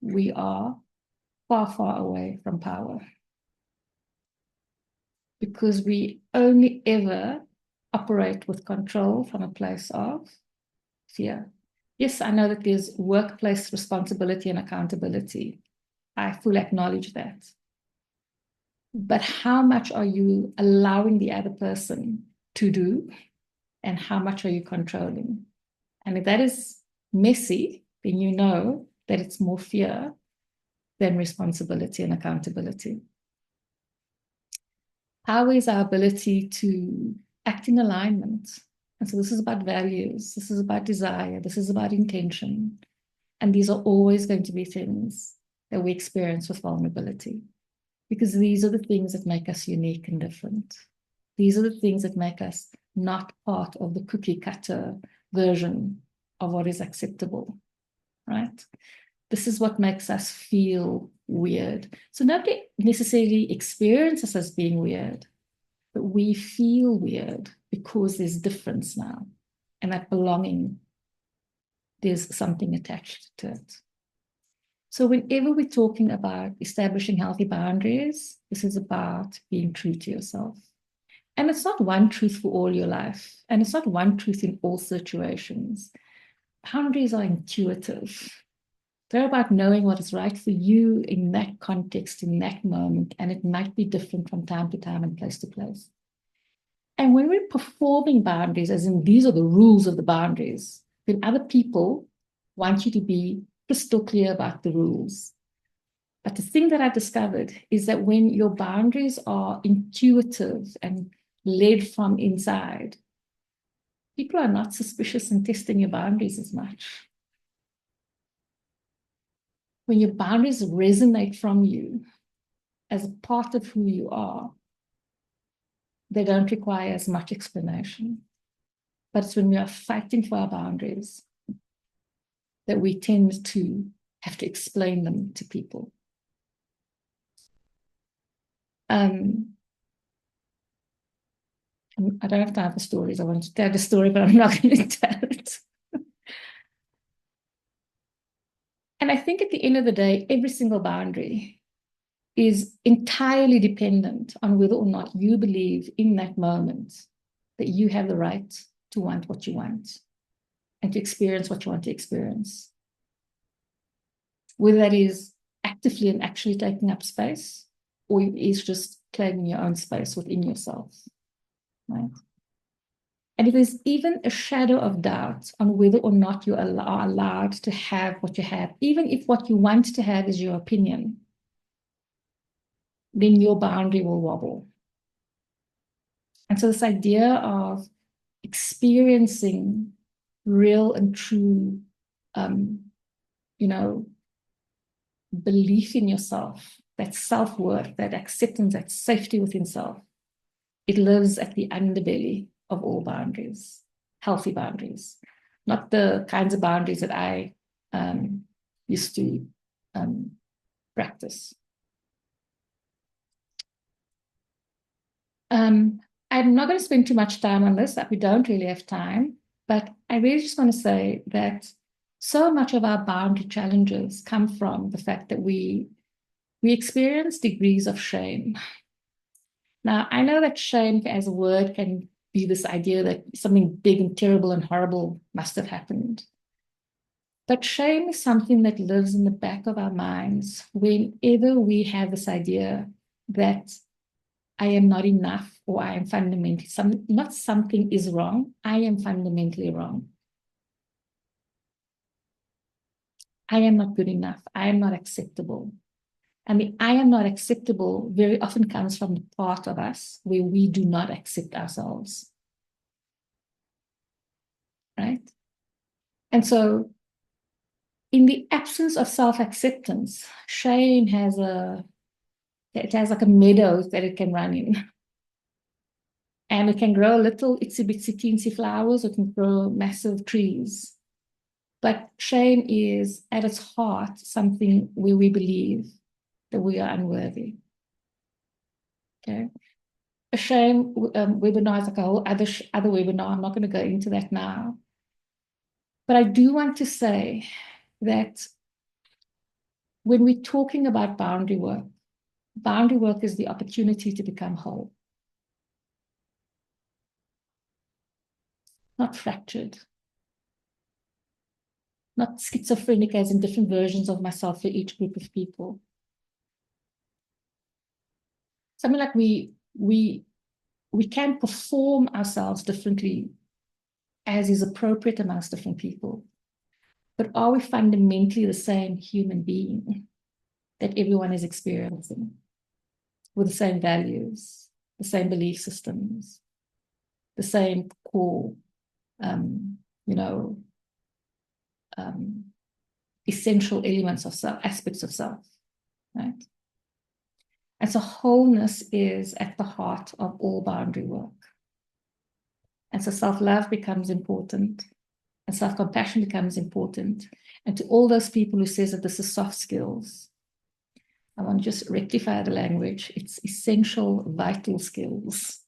we are far, far away from power. Because we only ever operate with control from a place of fear. Yes, I know that there's workplace responsibility and accountability. I fully acknowledge that. But how much are you allowing the other person to do, and how much are you controlling? And if that is messy, then you know that it's more fear than responsibility and accountability. Power is our ability to act in alignment. And so this is about values, this is about desire, this is about intention. And these are always going to be things that we experience with vulnerability, because these are the things that make us unique and different. These are the things that make us not part of the cookie cutter version of what is acceptable, right? This is what makes us feel weird. So nobody necessarily experiences us as being weird, but we feel weird because there's difference now. And that belonging, there's something attached to it. So whenever we're talking about establishing healthy boundaries, this is about being true to yourself. And it's not one truth for all your life. And it's not one truth in all situations. Boundaries are intuitive. They're about knowing what is right for you in that context, in that moment. And it might be different from time to time and place to place. And when we're performing boundaries, as in these are the rules of the boundaries, then other people want you to be crystal clear about the rules. But the thing that I've discovered is that when your boundaries are intuitive and led from inside, people are not suspicious in testing your boundaries as much. When your boundaries resonate from you as a part of who you are, they don't require as much explanation. But it's when we are fighting for our boundaries that we tend to have to explain them to people. I don't have time for stories. I want to tell the story, but I'm not going to tell it. And I think at the end of the day, every single boundary is entirely dependent on whether or not you believe in that moment that you have the right to want what you want and to experience what you want to experience. Whether that is actively and actually taking up space, or it is just claiming your own space within yourself, right? And if there's even a shadow of doubt on whether or not you are allowed to have what you have, even if what you want to have is your opinion, then your boundary will wobble. And so this idea of experiencing real and true, belief in yourself, that self-worth, that acceptance, that safety within self, it lives at the underbelly of all boundaries, healthy boundaries, not the kinds of boundaries that I used to practice. I'm not going to spend too much time on this, that we don't really have time, but I really just want to say that so much of our boundary challenges come from the fact that we experience degrees of shame. Now, I know that shame as a word can be this idea that something big and terrible and horrible must have happened. But shame is something that lives in the back of our minds whenever we have this idea that I am not enough, or I am fundamentally, not something is wrong, I am fundamentally wrong. I am not good enough, I am not acceptable. And the I am not acceptable very often comes from the part of us where we do not accept ourselves. Right? And so, in the absence of self-acceptance, shame has like a meadow that it can run in. And it can grow little itsy bitsy teensy flowers, it can grow massive trees. But shame is at its heart something where we believe that we are unworthy. Okay. A shame webinar is like a whole other webinar. I'm not going to go into that now. But I do want to say that when we're talking about boundary work is the opportunity to become whole. Not fractured. Not schizophrenic as in different versions of myself for each group of people. Something like we can perform ourselves differently as is appropriate amongst different people. But are we fundamentally the same human being that everyone is experiencing with the same values, the same belief systems, the same core, essential elements of self, aspects of self, right? And so wholeness is at the heart of all boundary work. And so self-love becomes important, and self-compassion becomes important. And to all those people who says that this is soft skills, I want to just rectify the language. It's essential, vital skills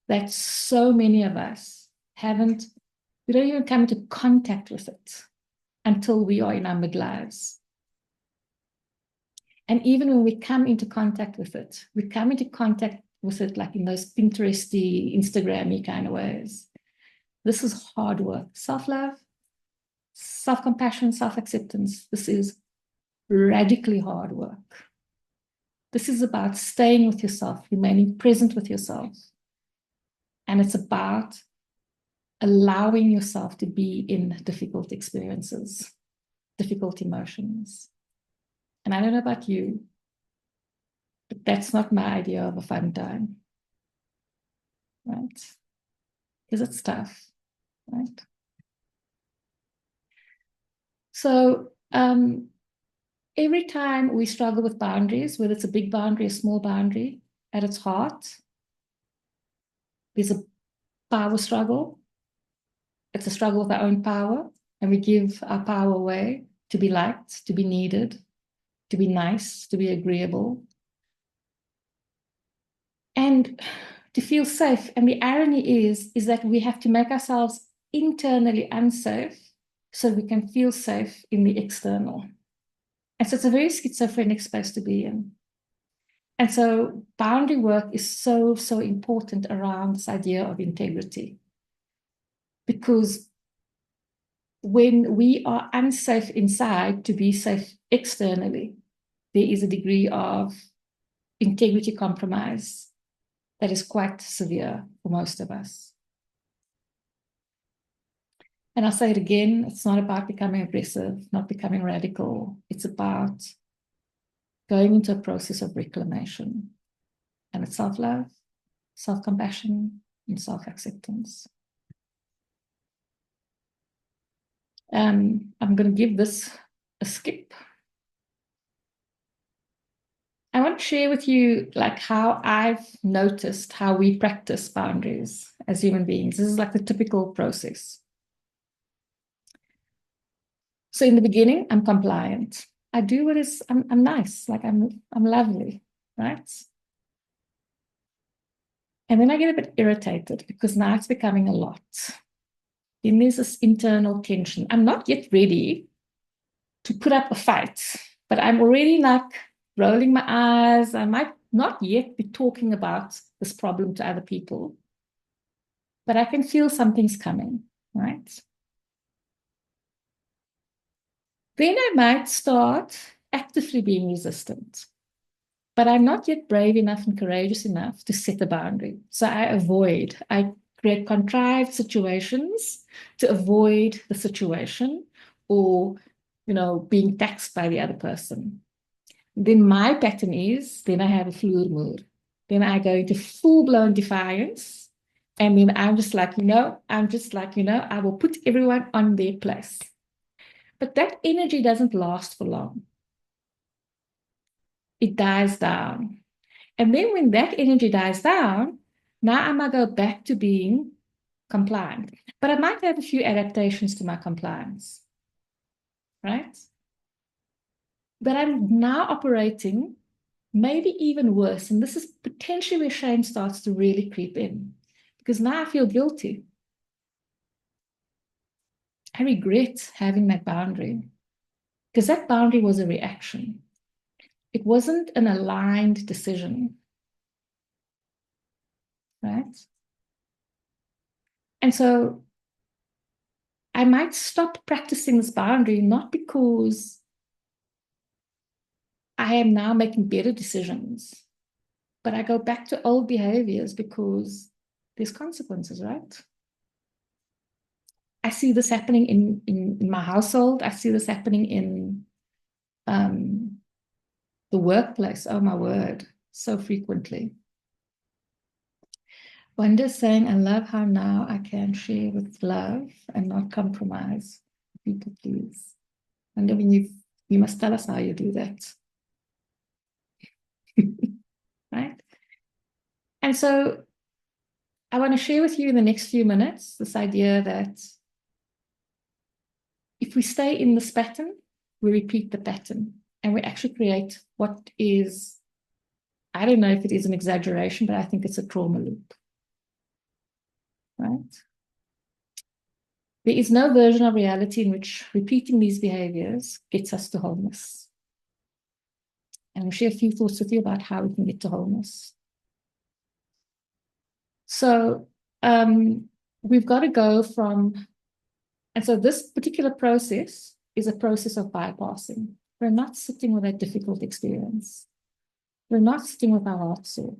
that so many of us we don't even come into contact with it until we are in our midlives. And even when we come into contact with it, we come into contact with it like in those Pinteresty, Instagram-y kind of ways. This is hard work. Self-love, self-compassion, self-acceptance. This is radically hard work. This is about staying with yourself, remaining present with yourself. And it's about allowing yourself to be in difficult experiences, difficult emotions. And I don't know about you, but that's not my idea of a fun time, right? Because it's tough, right? So every time we struggle with boundaries, whether it's a big boundary, a small boundary, at its heart, there's a power struggle. It's a struggle with our own power, and we give our power away to be liked, to be needed, to be nice, to be agreeable, and to feel safe. And the irony is that we have to make ourselves internally unsafe so we can feel safe in the external. And so it's a very schizophrenic space to be in. And so boundary work is so, so important around this idea of integrity. Because when we are unsafe inside to be safe externally, there is a degree of integrity compromise that is quite severe for most of us. And I'll say it again, it's not about becoming aggressive, not becoming radical. It's about going into a process of reclamation. And it's self-love, self-compassion, and self-acceptance. I'm going to give this a skip. I want to share with you like how I've noticed how we practice boundaries as human beings. This is like the typical process. So in the beginning, I'm compliant. I do what is, I'm nice, like I'm lovely, right? And then I get a bit irritated because now it's becoming a lot. Then there's this internal tension. I'm not yet ready to put up a fight, but I'm already like rolling my eyes. I might not yet be talking about this problem to other people, but I can feel something's coming, right? Then I might start actively being resistant, but I'm not yet brave enough and courageous enough to set a boundary. So I create contrived situations to avoid the situation or, being taxed by the other person. Then my pattern is, then I have a fluid mood. Then I go into full-blown defiance. And then I'm just like, I will put everyone on their place. But that energy doesn't last for long. It dies down. And then when that energy dies down, now I might go back to being compliant. But I might have a few adaptations to my compliance, right? But I'm now operating maybe even worse. And this is potentially where shame starts to really creep in. Because now I feel guilty. I regret having that boundary. Because that boundary was a reaction. It wasn't an aligned decision. Right? And so I might stop practicing this boundary, not because I am now making better decisions, but I go back to old behaviors because there's consequences, right? I see this happening in my household. I see this happening in the workplace. Oh, my word, so frequently. Wanda saying, I love how now I can share with love and not compromise. People, please. Wanda, you must tell us how you do that. Right? And so I want to share with you in the next few minutes this idea that if we stay in this pattern, we repeat the pattern and we actually create what is, I don't know if it is an exaggeration, but I think it's a trauma loop. Right? There is no version of reality in which repeating these behaviors gets us to wholeness. And I'll share a few thoughts with you about how we can get to wholeness. So we've got to go from, and so this particular process is a process of bypassing. We're not sitting with a difficult experience. We're not sitting with our heart sore.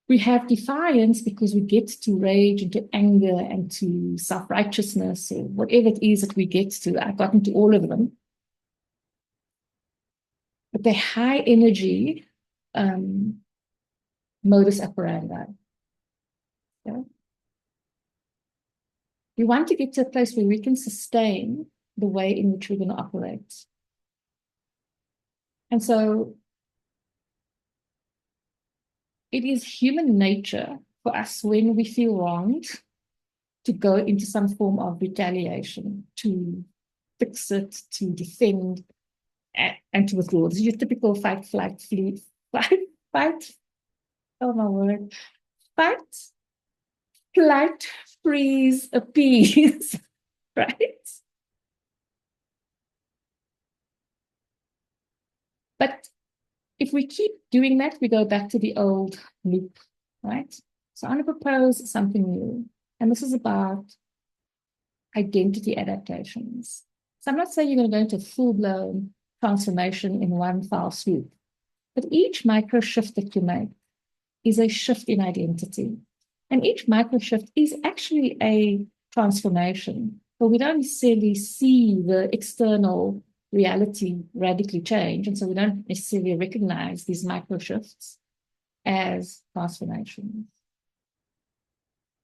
We have defiance because we get to rage and to anger and to self-righteousness or whatever it is that we get to. I've gotten to all of them. But they're high energy modus operandi. Yeah? We want to get to a place where we can sustain the way in which we're going to operate. And so it is human nature for us when we feel wronged to go into some form of retaliation, to fix it, to defend, and to withdraw. This is your typical fight, flight, flee, fight. Oh my word. Fight, flight, freeze, appease, right? But if we keep doing that, we go back to the old loop, right? So I'm going to propose something new. And this is about identity adaptations. So I'm not saying you're going to go into full-blown transformation in one foul swoop, but each micro shift that you make is a shift in identity. And each micro shift is actually a transformation, but we don't necessarily see the external reality radically change. And so we don't necessarily recognize these micro shifts as transformations.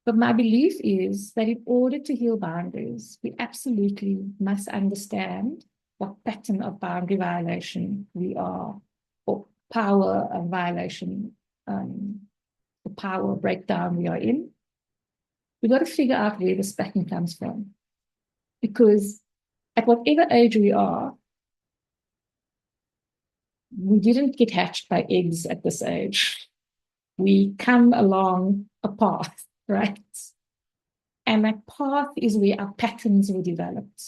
But my belief is that in order to heal boundaries, we absolutely must understand what pattern of boundary violation we are, or power of violation, the power breakdown we are in. We've got to figure out where this pattern comes from. Because at whatever age we are, we didn't get hatched by eggs at this age. We come along a path, right? And that path is where our patterns were developed.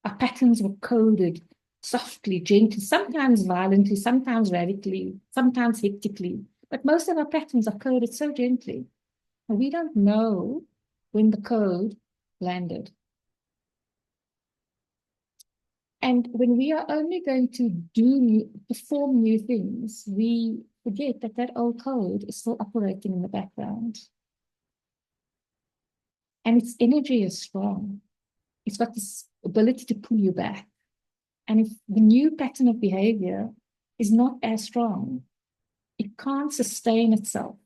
Our patterns were coded softly, gently, sometimes violently, sometimes radically, sometimes hectically. But most of our patterns are coded so gently. And we don't know when the code landed. And when we are only going to perform new things, we forget that that old code is still operating in the background. And its energy is strong. It's got this ability to pull you back. And if the new pattern of behavior is not as strong, it can't sustain itself.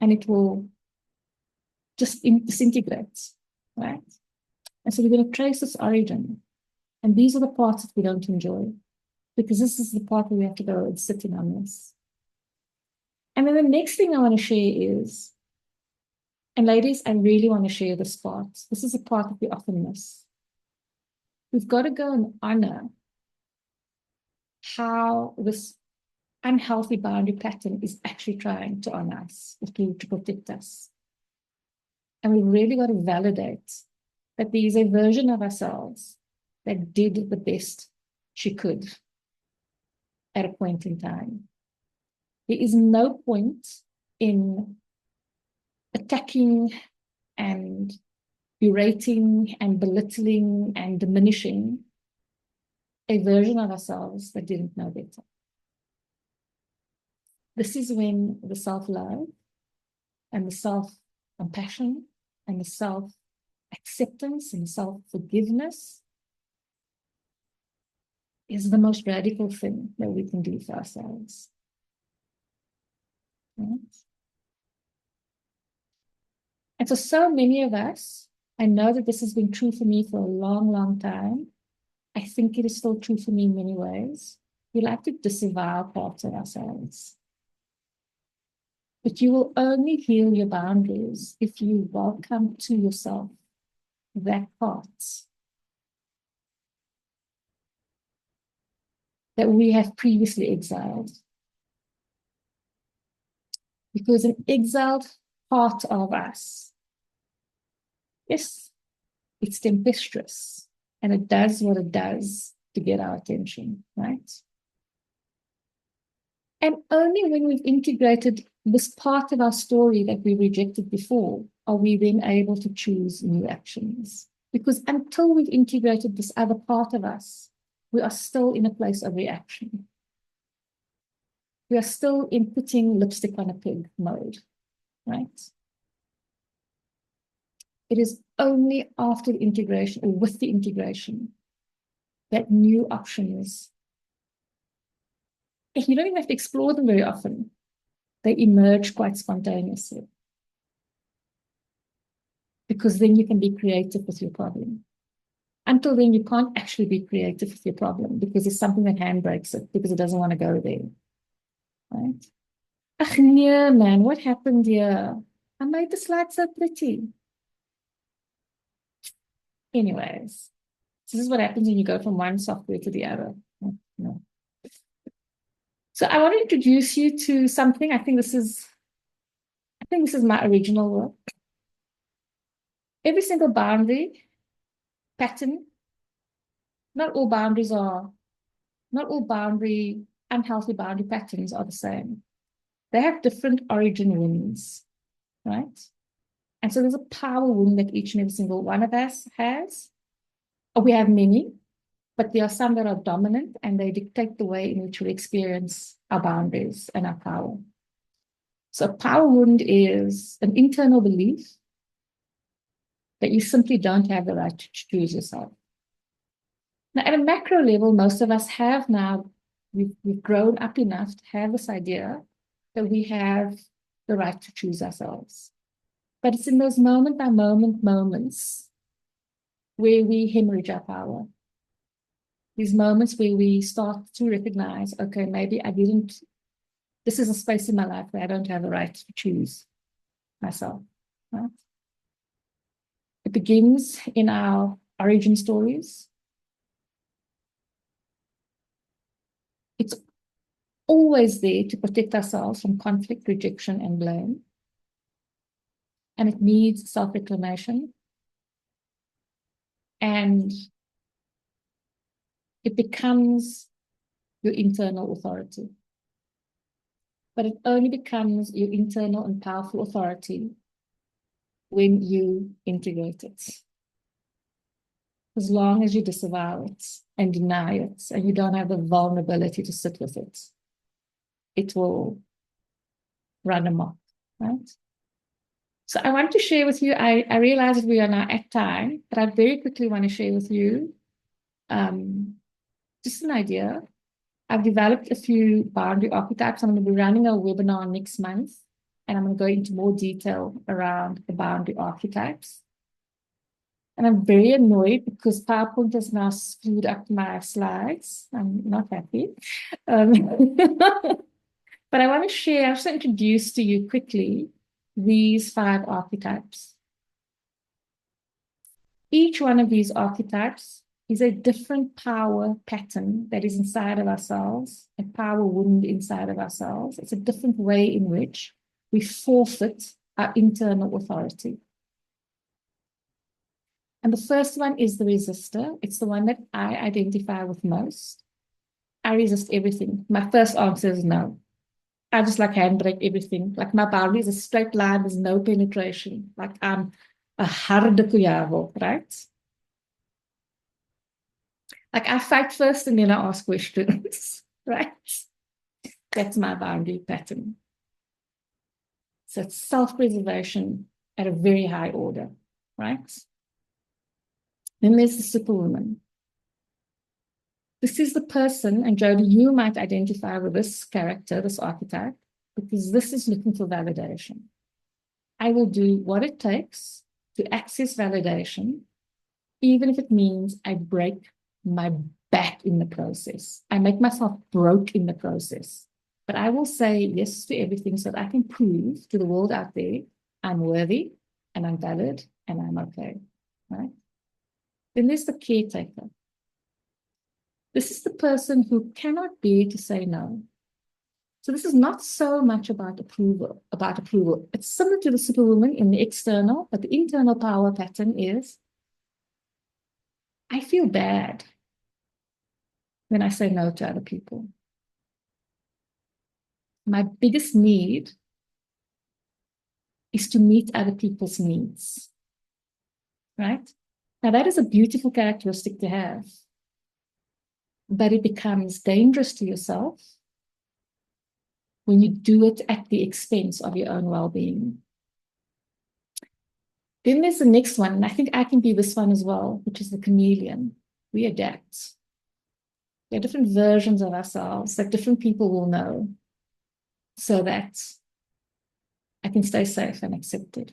And it will just disintegrate, right? And so we're going to trace this origin. And these are the parts that we don't enjoy, because this is the part where we have to go and sit in on this. And then the next thing I want to share is, and ladies, I really want to share this part. This is a part that we often miss. We've got to go and honor how this unhealthy boundary pattern is actually trying to honor us, to protect us. And we've really got to validate that there is a version of ourselves that did the best she could at a point in time. There is no point in attacking and berating and belittling and diminishing a version of ourselves that didn't know better. This is when the self-love and the self-compassion and the self-acceptance and self-forgiveness is the most radical thing that we can do for ourselves. Right? And so many of us, I know that this has been true for me for a long, long time. I think it is still true for me in many ways. We like to disavow parts of ourselves. But you will only heal your boundaries if you welcome to yourself that part that we have previously exiled. Because an exiled part of us, yes, it's tempestuous and it does what it does to get our attention, right? And only when we've integrated this part of our story that we rejected before are we then able to choose new actions. Because until we've integrated this other part of us, we are still in a place of reaction. We are still in putting lipstick on a pig mode, right? It is only after the integration or with the integration that new options, and you don't even have to explore them very often, they emerge quite spontaneously. Because then you can be creative with your problem. Until then, you can't actually be creative with your problem because it's something that handbrakes it because it doesn't want to go there. Right? Ach, nee, man, what happened here? I made the slide so pretty. Anyways, this is what happens when you go from one software to the other. No. So I want to introduce you to something. I think this is my original work. Every single boundary pattern, not all unhealthy boundary patterns are the same. They have different origin wounds, right? And so there's a power wound that each and every single one of us has. We have many, but there are some that are dominant and they dictate the way in which we experience our boundaries and our power. So a power wound is an internal belief that you simply don't have the right to choose yourself. Now, at a macro level, most of us have now, we've grown up enough to have this idea that we have the right to choose ourselves. But it's in those moment-by-moment moments where we hemorrhage our power. These moments where we start to recognize, okay, maybe this is a space in my life where I don't have the right to choose myself. Right? It begins in our origin stories. It's always there to protect ourselves from conflict, rejection, and blame. And it needs self-reclamation. And it becomes your internal authority. But it only becomes your internal and powerful authority when you integrate it. As long as you disavow it and deny it, and you don't have the vulnerability to sit with it, it will run amok, right? So I want to share with you, I realize that we are now at time, but I very quickly want to share with you just an idea. I've developed a few boundary archetypes. I'm going to be running a webinar next month, and I'm going to go into more detail around the boundary archetypes. And I'm very annoyed because PowerPoint has now screwed up my slides. I'm not happy. But I want to share, I just introduce to you quickly these 5 archetypes. Each one of these archetypes is a different power pattern that is inside of ourselves, a power wound inside of ourselves. It's a different way in which we forfeit our internal authority. And the first one is the resistor. It's the one that I identify with most. I resist everything. My first answer is no. I just like handbrake everything. Like my boundary is a straight line. There's no penetration. Like I'm a harde kujavo, right? Like I fight first and then I ask questions, right? That's my boundary pattern. So it's self-preservation at a very high order, right? Then there's the superwoman. This is the person, and Jody, you might identify with this character, this archetype, because this is looking for validation. I will do what it takes to access validation, even if it means I break my back in the process. I make myself broke in the process. But I will say yes to everything so that I can prove to the world out there I'm worthy and I'm valid and I'm okay, right? Then there's the caretaker. This is the person who cannot bear to say no. So this is not so much about approval, It's similar to the superwoman in the external, but the internal power pattern is, I feel bad when I say no to other people. My biggest need is to meet other people's needs, right? Now that is a beautiful characteristic to have, but it becomes dangerous to yourself when you do it at the expense of your own well-being. Then there's the next one, and I think I can be this one as well, which is the chameleon. We adapt. There are different versions of ourselves that different people will know so that I can stay safe and accepted.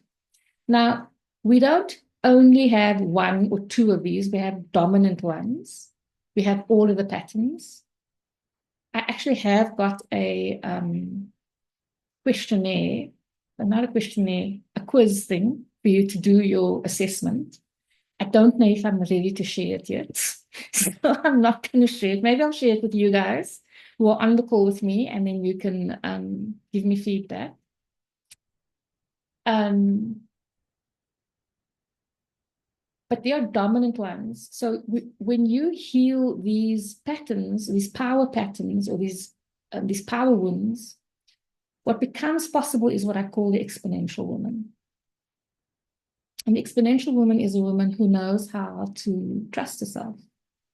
Now, we don't only have 1 or 2 of these, we have dominant ones. We have all of the patterns. I actually have got a questionnaire, not a questionnaire, a quiz thing for you to do your assessment. I don't know if I'm ready to share it yet. So I'm not going to share it. Maybe I'll share it with you guys who are on the call with me, and then you can give me feedback. But they are dominant ones. So when you heal these patterns, these power patterns, or these power wounds, what becomes possible is what I call the exponential woman. And the exponential woman is a woman who knows how to trust herself.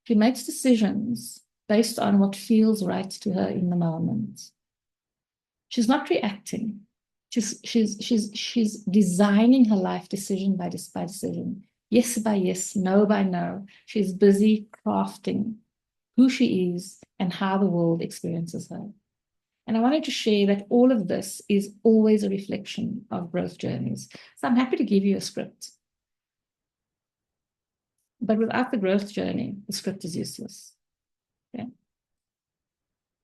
She makes decisions based on what feels right to her in the moment. She's not reacting. She's designing her life decision by decision. Yes by yes, no by no. She's busy crafting who she is and how the world experiences her. And I wanted to share that all of this is always a reflection of growth journeys. So I'm happy to give you a script. But without the growth journey, the script is useless. Okay?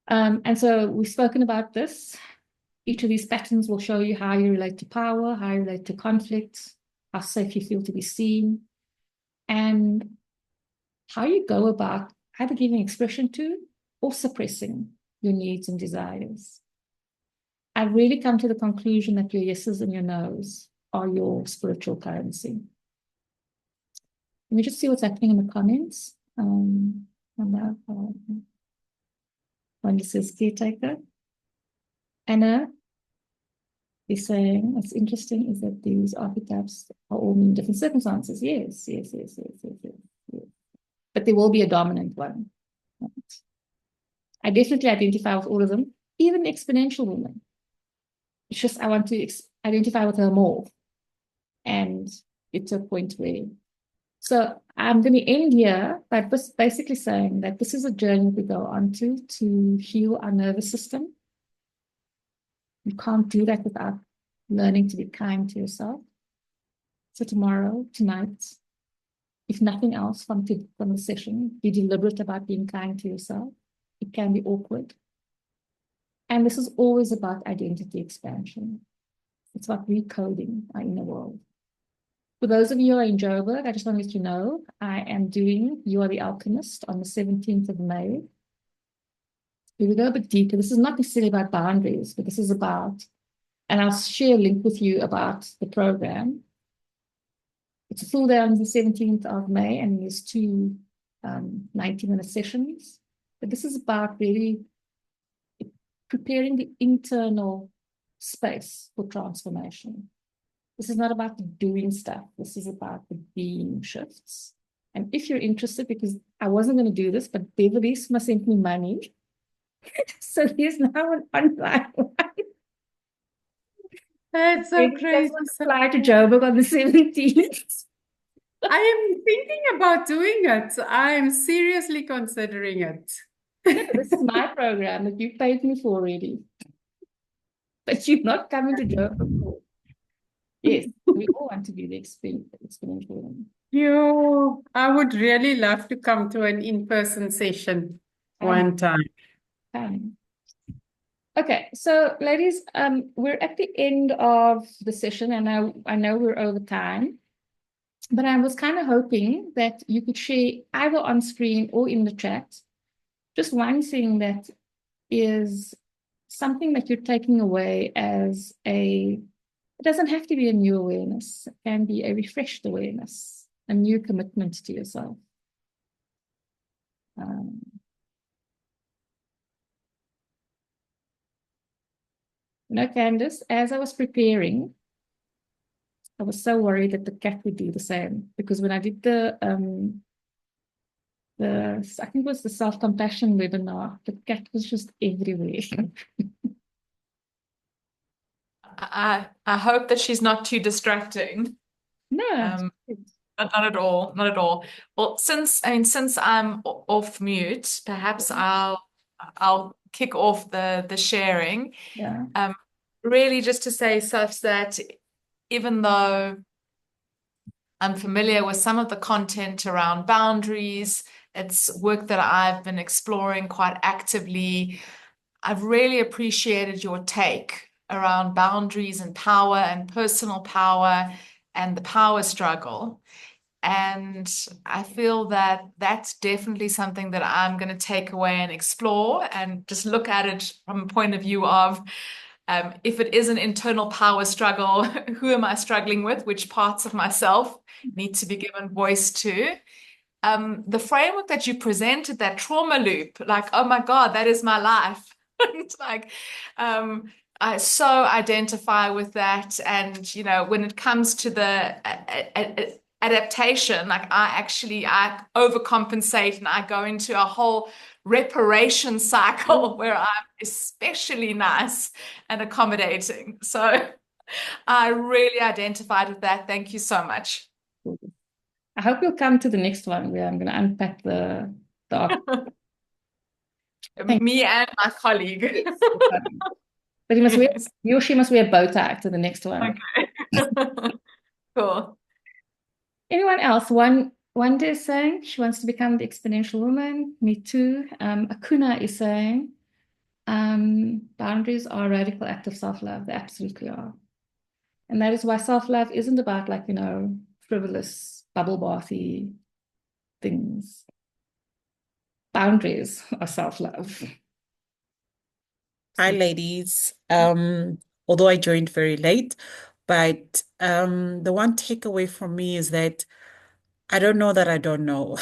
And so we've spoken about this. Each of these patterns will show you how you relate to power, how you relate to conflict, how safe you feel to be seen, and how you go about either giving expression to or suppressing your needs and desires. I've really come to the conclusion that your yeses and your nos are your spiritual currency. Let me just see what's happening in the comments. One says caretaker. Anna is saying, what's interesting is that these archetypes are all in different circumstances. Yes. But there will be a dominant one. I definitely identify with all of them, even the exponential woman. It's just I want to identify with her more. And it's a point where. So I'm going to end here by basically saying that this is a journey we go on to heal our nervous system. You can't do that without learning to be kind to yourself. So tomorrow, tonight, if nothing else from the session, be deliberate about being kind to yourself. It can be awkward. And this is always about identity expansion. It's about recoding our inner world. For those of you who are in Joburg, I just want to let you know, I am doing You Are the Alchemist on the 17th of May. We will go a bit deeper. This is not necessarily about boundaries, but this is about, and I'll share a link with you about the program. It's a full day on the 17th of May, and there's two 90-minute sessions. But this is about really preparing the internal space for transformation. This is not about the doing stuff. This is about the being shifts. And if you're interested, because I wasn't going to do this, but Beverly sent me money. So here's now an online one. That's so crazy. Fly to Joburg on the 17th. I am thinking about doing it. I am seriously considering it. No, this is my program that you paid me for already. But you're not coming to Joburg for. Yes, we all want to be the exponential. I would really love to come to an in-person session one time. Okay, so ladies, we're at the end of the session, and I know we're over time, but I was kind of hoping that you could share either on screen or in the chat just one thing that is something that you're taking away as it doesn't have to be a new awareness. It can be a refreshed awareness, a new commitment to yourself. Candace, as I was preparing, I was so worried that the cat would do the same, because when I did the I think it was the self-compassion webinar, the cat was just everywhere. I hope that she's not too distracting. No, not at all, not at all. Well, since I'm off mute, perhaps I'll kick off the sharing. Yeah. Really just to say such that even though I'm familiar with some of the content around boundaries, it's work that I've been exploring quite actively. I've really appreciated your take around boundaries and power and personal power and the power struggle. And I feel that that's definitely something that I'm going to take away and explore and just look at it from a point of view of if it is an internal power struggle, who am I struggling with? Which parts of myself need to be given voice to? The framework that you presented, that trauma loop, like, oh my God, that is my life. It's like, I so identify with that. And, when it comes to the adaptation, like I overcompensate and I go into a whole reparation cycle where I'm especially nice and accommodating. So I really identified with that. Thank you so much. I hope you'll come to the next one where I'm going to unpack the Me and my colleague. Yes, but he or she must wear a bow tie to the next one. Okay. Cool. Anyone else? One day is saying she wants to become the exponential woman. Me too. Akuna is saying boundaries are a radical act of self-love. They absolutely are. And that is why self-love isn't about frivolous, bubble bathy things. Boundaries are self-love. Hi, ladies. Although I joined very late, but the one takeaway from me is that I don't know that I don't know.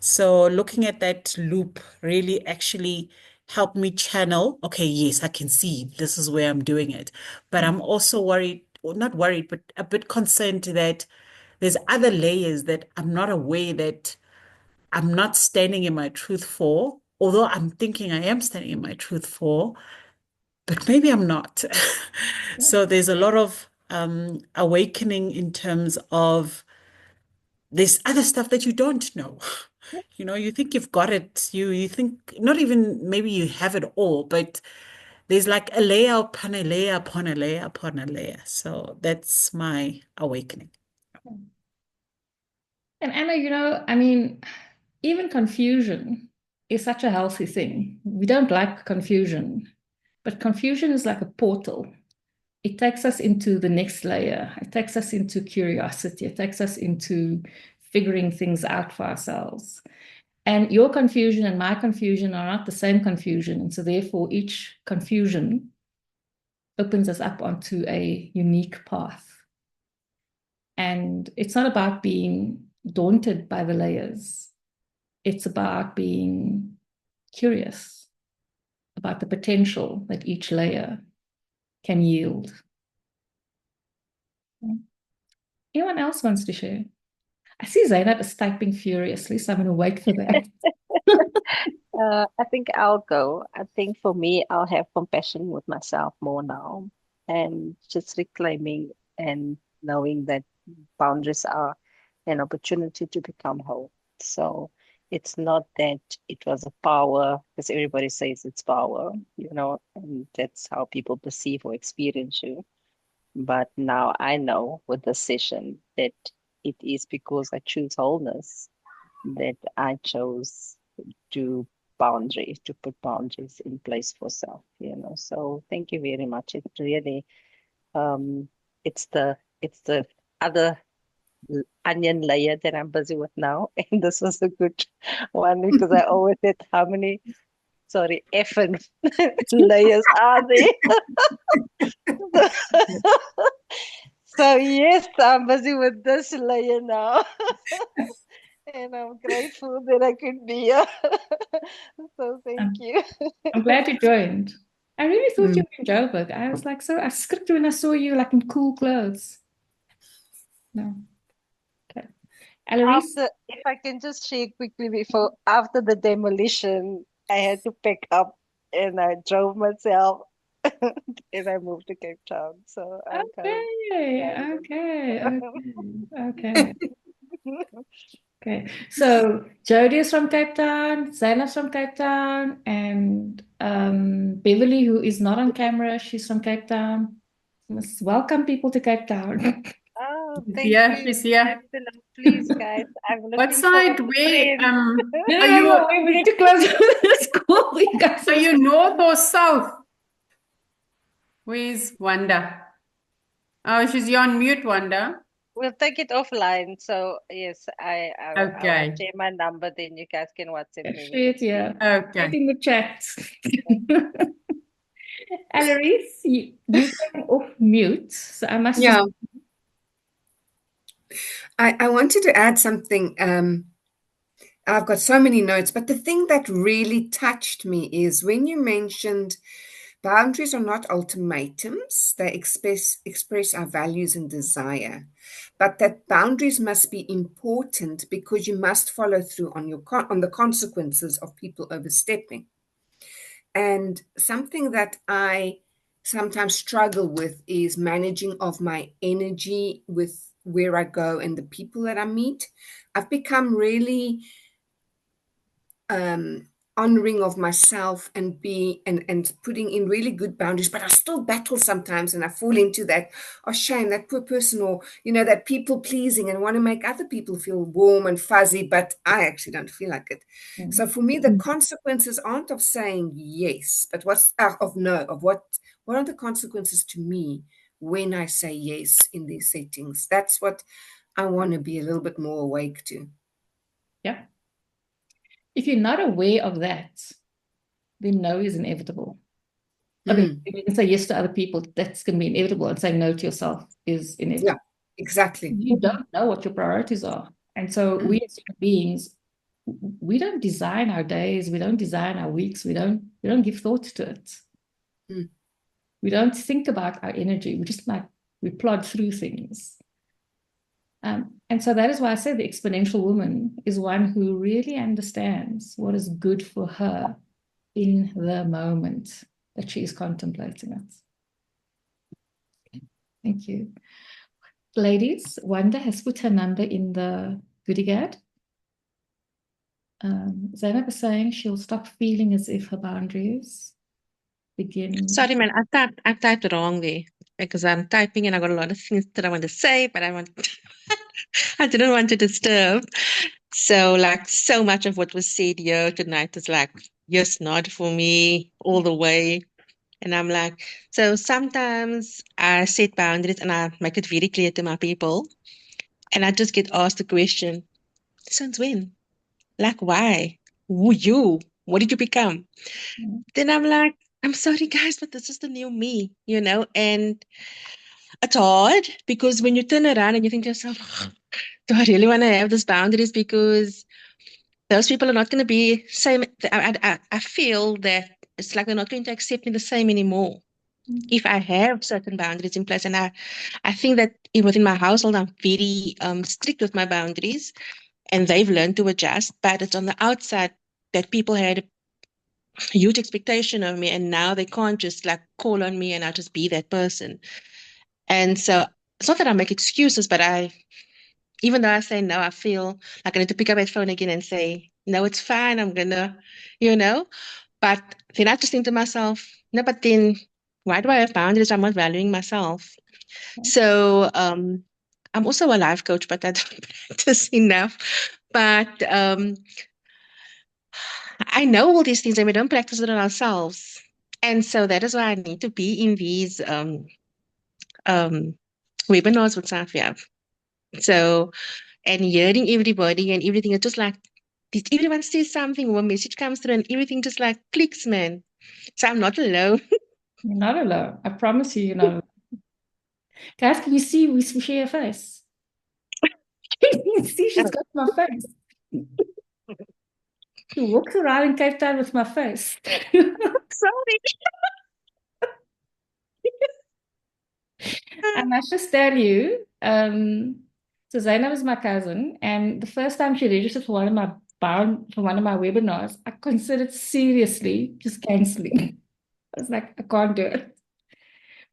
So looking at that loop really actually helped me channel, okay, yes, I can see this is where I'm doing it. But I'm also worried, or not worried, but a bit concerned that there's other layers that I'm not aware that I'm not standing in my truth for, although I'm thinking I am standing in my truth for, but maybe I'm not. So there's a lot of awakening in terms of there's other stuff that you don't know. You know, you think you've got it. You think not even maybe you have it all, but there's like a layer upon a layer upon a layer upon a layer. So that's my awakening. And Anna, you know, I mean, even confusion is such a healthy thing. We don't like confusion, but confusion is like a portal. It takes us into the next layer. It takes us into curiosity. It takes us into figuring things out for ourselves. And your confusion and my confusion are not the same confusion. And so, therefore, each confusion opens us up onto a unique path. And it's not about being daunted by the layers, it's about being curious about the potential that each layer can yield. Anyone else wants to share? I see Zainab is typing furiously, so I'm going to wait for that. I think I'll go. I think for me, I'll have compassion with myself more now and just reclaiming and knowing that boundaries are an opportunity to become whole. So it's not that it was a power, because everybody says it's power, and that's how people perceive or experience you. But now I know with the session that it is because I choose wholeness that I chose to to put boundaries in place for self. So thank you very much. It really it's the other onion layer that I'm busy with now. And this was a good one because I always said how many effing layers are there? So yes, I'm busy with this layer now. And I'm grateful that I could be here. So thank you. I'm glad you joined. I really thought you Mm. were in Joburg. I was like, so I skipped when I saw you like in cool clothes. No. Okay. Alarise? If I can just share quickly after the demolition, I had to pick up and I drove myself and I moved to Cape Town. So I'm kind of Okay. Okay. Okay. So Jody is from Cape Town, Zainab's from Cape Town, and Beverly, who is not on camera, she's from Cape Town. Must welcome people to Cape Town. Oh, She's thank here, you. she's here. Please, guys, I'm What looking for side? Where friends. No, are no, no, you we need to close this call. You guys are you north or south? Where's Wanda? Oh, she's here on mute, Wanda. We'll take it offline. So yes, I will Okay. share my number. Then you guys can WhatsApp me when share it it's here. free. Put Okay. in the chat. Alarise, you came off mute, so I must just. Yeah, I wanted to add something. I've got so many notes, but the thing that really touched me is when you mentioned boundaries are not ultimatums, they express our values and desire, but that boundaries must be important because you must follow through on on the consequences of people overstepping. And something that I sometimes struggle with is managing of my energy with where I go and the people that I meet. I've become really honoring of myself and and putting in really good boundaries, but I still battle sometimes and I fall into that, oh shame, that poor person, or that people pleasing and want to make other people feel warm and fuzzy, but I actually don't feel like it. So for me, the consequences aren't of saying yes, but what's of no, of what are the consequences to me when I say yes in these settings. That's what I want to be a little bit more awake to. Yeah. If you're not aware of that, then no is inevitable. I mean, you can say yes to other people, that's going to be inevitable, and saying no to yourself is inevitable. Yeah, exactly. You don't know what your priorities are. And so we as human beings, we don't design our days, we don't design our weeks, we don't give thought to it. We don't think about our energy. We just we plod through things. And so that is why I say the exponential woman is one who really understands what is good for her in the moment that she is contemplating it. Thank you. Ladies, Wanda has put her number in the goodie guide. Zainab is saying she'll stop feeling as if her boundaries begin. Sorry, man, I typed wrong there because I'm typing and I got a lot of things that I want to say, but I didn't want to disturb. So, like, so much of what was said here tonight is like, yes, not for me all the way. And I'm like, so sometimes I set boundaries and I make it very clear to my people. And I just get asked the question, since when? Like, why? Who you? What did you become? Then I'm like, I'm sorry, guys, but this is the new me, And it's hard because when you turn around and you think to yourself, do I really want to have these boundaries? Because those people are not going to be same. I feel that it's like they're not going to accept me the same anymore. If I have certain boundaries in place, and I think that within my household, I'm very strict with my boundaries, and they've learned to adjust. But it's on the outside that people had a huge expectation of me, and now they can't just like call on me, and I'll just be that person. And so it's not that I make excuses, but even though I say no, I feel like I need to pick up that phone again and say, no, it's fine. I'm gonna, But then I just think to myself, no, but then why do I have boundaries? I'm not valuing myself. So I'm also a life coach, but I don't practice enough. But I know all these things and we don't practice it on ourselves. And so that is why I need to be in these webinars with Safia. So, and hearing everybody and everything, it's just like, did everyone say something or a message comes through and everything just like clicks, man. So I'm not alone. You're not alone. I promise you, you're not alone. Guys, can you see we share a face? You see, she's got my face. She walks around in Cape Town with my face. Sorry. I must just tell you, so Zainab is my cousin, and the first time she registered for one of my webinars, I considered seriously just canceling. I was like, I can't do it.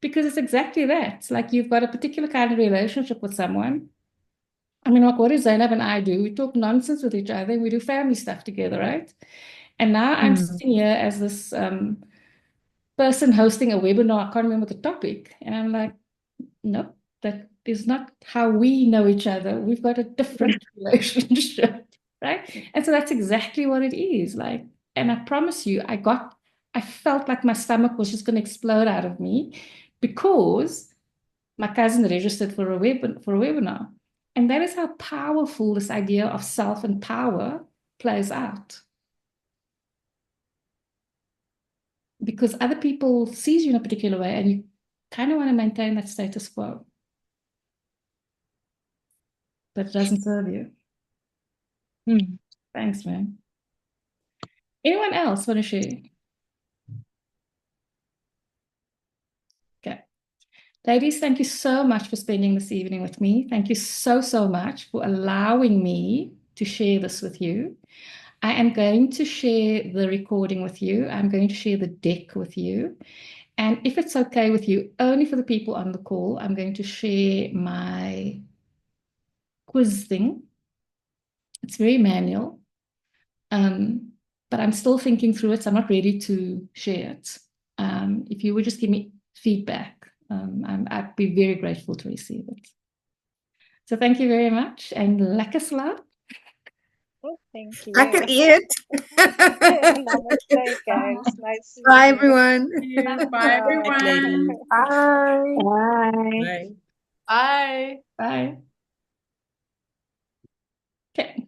Because it's exactly that. It's like you've got a particular kind of relationship with someone. I mean, like, what do Zainab and I do? We talk nonsense with each other and we do family stuff together, right? And now I'm sitting here as this person hosting a webinar. I can't remember the topic. And I'm like, nope, that is not how we know each other. We've got a different relationship, right? And so that's exactly what it is. Like, and I promise you, I felt like my stomach was just going to explode out of me because my cousin registered for a webinar. And that is how powerful this idea of self and power plays out. Because other people sees you in a particular way and you kind of want to maintain that status quo. But it doesn't serve you. Thanks, man. Anyone else want to share? Okay. Ladies, thank you so much for spending this evening with me. Thank you so, so much for allowing me to share this with you. I am going to share the recording with you. I'm going to share the deck with you. And if it's okay with you, only for the people on the call, I'm going to share my quiz thing. It's very manual, but I'm still thinking through it, so I'm not ready to share it. If you would just give me feedback, I'd be very grateful to receive it. So thank you very much, and lekker slaap. Oh, thank you. I can eat. Namaste, guys. Nice seeing Bye, you. everyone. Bye, everyone. ladies. Bye. Bye. Bye. Bye. Bye. Okay.